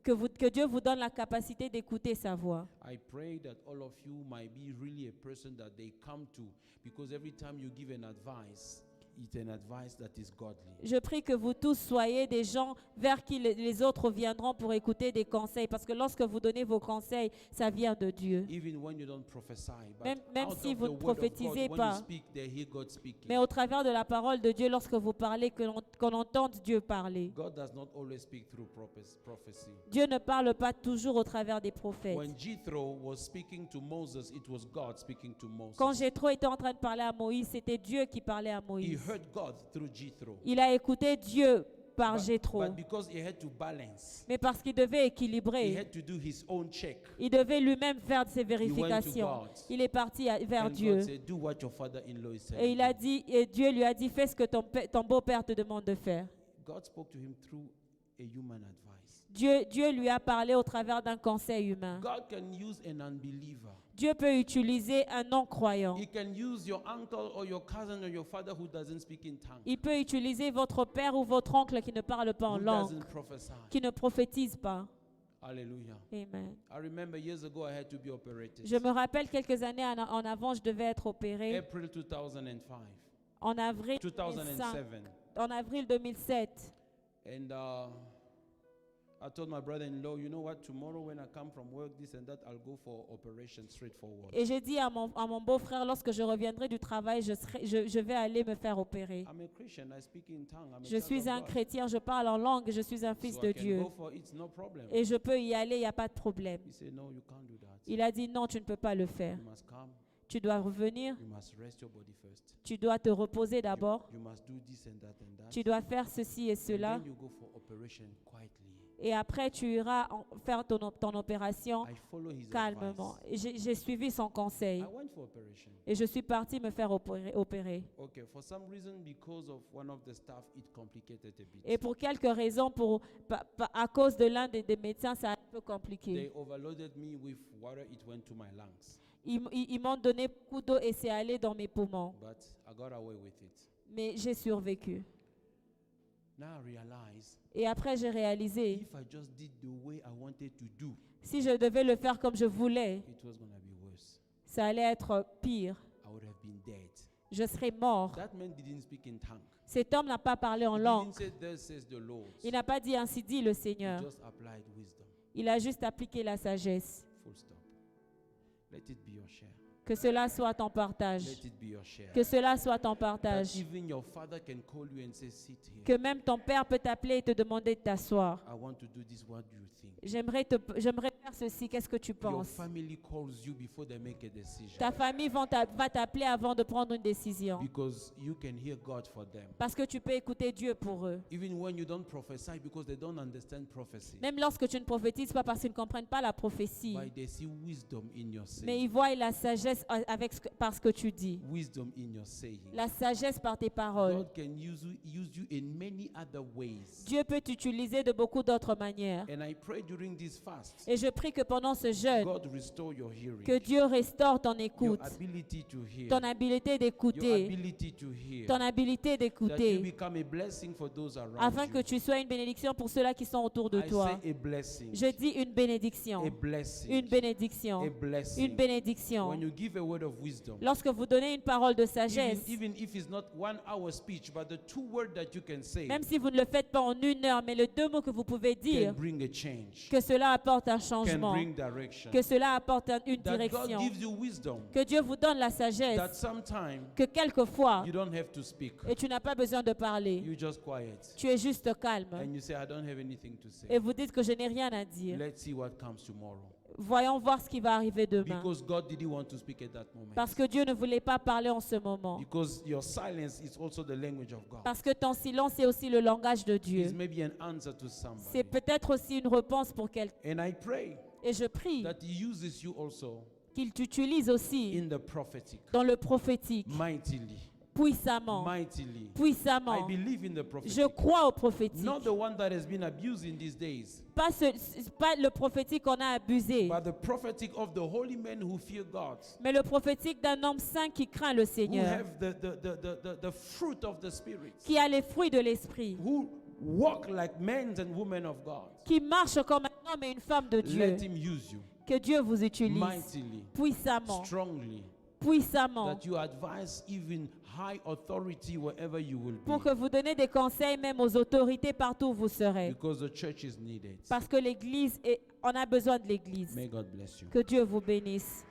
que Dieu vous donne la capacité d'écouter sa voix. I pray that all of you might be really a person that they come to, because every time you give an advice, it's an advice that is godly. Je prie que vous tous soyez des gens vers qui les autres viendront pour écouter des conseils, parce que lorsque vous donnez vos conseils, ça vient de Dieu. Even when you don't prophesy, but Même out si of vous the ne word of God, prophétisez when pas. you speak, they hear God speaking. Mais au travers de la parole de Dieu, lorsque vous parlez, qu'on entende Dieu parler. God does not always speak through prophecy. Dieu ne parle pas toujours au travers des prophètes. When Jethro was speaking to Moses, it was God speaking to Moses. Quand Jéthro était en train de parler à Moïse, c'était Dieu qui parlait à He Moïse. heard God through Jethro. Il a écouté Dieu par Jéthro. But because he had to balance, Mais parce qu'il devait he équilibrer, had to do his own check. il devait lui-même faire ses He went to vérifications. God. Il est parti vers And Dieu. God said, do what your father-in-law is saying. Et il a dit, et Dieu lui a dit, fais ce que ton beau-père te demande de faire. God spoke to him through a human advice. Dieu lui a parlé au travers d'un conseil humain. God can use an unbeliever. Dieu peut utiliser un non-croyant. He can use your uncle or your cousin or your father who doesn't speak in tongues, Il peut utiliser votre père ou votre oncle qui ne parle pas en who langue, doesn't prophesy. qui ne prophétise pas. Hallelujah. Amen. I remember years ago I had to be operated. Je me rappelle quelques années en avant, je devais être opéré April 2005, en avril 2007. En avril 2007. And I told my brother-in-law, you know what, tomorrow when I come from work, this and that, I'll go for operation straightforward. Et j'ai dit à mon beau-frère, lorsque je reviendrai du travail, je vais aller me faire opérer. I'm a Christian, I speak in tongue, I'm a Je child suis of un God. chrétien, je parle en langue, je suis un fils So de I can Dieu. go for it, no problem. Et je peux y aller, il n'y a pas de problème. He said, no, you can't do that. Il a dit non, tu ne peux pas le faire. You must come, Tu dois revenir, you must rest your body first. tu dois te reposer d'abord, You must do this and that and that. tu dois faire ceci et And cela. then you go for operation quietly. Et après, tu iras faire ton opération I follow his calmement. advice. Et j'ai suivi son conseil. I went for operation. Et je suis partie me faire opérer. Okay, for some reason, because of one of the staff, it complicated a bit. Et pour quelques raisons, à cause de l'un des médecins, ça a un peu compliqué. They overloaded me with water, it went to my lungs. Ils m'ont donné beaucoup d'eau et c'est allé dans mes poumons. But I got away with it. Mais j'ai survécu. Now I realize Et après, j'ai réalisé, if I just did the way I wanted to do, si je devais le faire comme je voulais, it was going to be worse. ça allait être pire. I would have been dead. Je serais mort. That man didn't speak in tongue. Cet homme n'a pas parlé en He langue. didn't say, "Thus says the Lord." Il n'a pas dit ainsi dit le He Seigneur. just applied wisdom. Il a juste appliqué la sagesse. Full stop. Let it be your share. Que cela soit ton partage. Let it be your share. Que cela soit ton That partage. even your father can call you and say, "Sit here. Que même ton père peut t'appeler et te demander de t'asseoir. I want to do this. What do you think?" J'aimerais faire ceci. Qu'est-ce que tu Your penses? family calls you before they make a decision. Ta famille va t'appeler avant de prendre une décision. Because you can hear God for them. Parce que tu peux écouter Dieu pour eux. Even when you don't prophesy because they don't understand prophecy. Même lorsque tu ne prophétises pas parce qu'ils ne comprennent pas la prophétie. But they see wisdom in your Mais saying. ils voient la sagesse par ce que tu dis. Wisdom in your saying. La sagesse par tes paroles. God can use you in many other ways. Dieu peut t'utiliser de beaucoup d'autres manières. And I pray during this fast Et je prie prie que pendant ce jeûne, God restore your hearing, que Dieu restaure ton your écoute, ability to hear, ton habilité your d'écouter, ability to hear, ton habilité that you d'écouter, become a blessing for those around afin que you. tu sois une bénédiction pour ceux-là qui sont autour de I toi. say a blessing, Je dis une bénédiction, a blessing, une bénédiction, a une blessing. bénédiction. When you give a word of wisdom, Lorsque vous donnez une parole de even, sagesse, even if it's not 1 hour speech, but the 2 words that you can say même si vous ne le faites pas en 1 heure, mais les 2 mots que vous pouvez can dire, bring a change, que cela apporte un can changement, bring direction. que cela apporte une That God direction, gives you wisdom, que Dieu vous donne la that sagesse, sometimes que quelquefois, you don't have to speak. et tu n'as pas besoin de parler, You just quiet. tu es juste calme, And you say, I don't have anything to say. et vous dites que je n'ai rien à dire. Let's see what comes tomorrow. Voyons voir ce qui va arriver demain. Because God didn't want to speak at that moment. Parce que Dieu ne voulait pas parler en ce moment. Because your silence is also the language of God. Parce que ton silence est aussi le langage de It's Dieu. maybe an answer to C'est somebody. peut-être aussi une réponse pour quelqu'un. And I pray Et je prie that He uses you also qu'il t'utilise aussi in the prophetic, dans le prophétique, mightily, puissamment, mightily. I puissamment. believe in the prophetic. Je crois au prophétique. Not the one that has been abused in these days, Pas le prophétique qu'on a abusé, but the prophetic of the holy men who fear God, mais le prophétique d'un homme saint qui craint le who Seigneur, have the fruit of the Spirit, qui a les fruits de l'esprit, who walk like men and women of God. qui marche comme un homme et une femme de Dieu. Let Him use you Que Dieu vous utilise mightily, puissamment, strongly, puissamment, that you advise even high authority wherever you will pour be, que vous donnez des conseils même aux autorités partout où vous serez. because the church is needed. Parce que l'Église, on a besoin de l'Église. May God bless you. Que Dieu vous bénisse.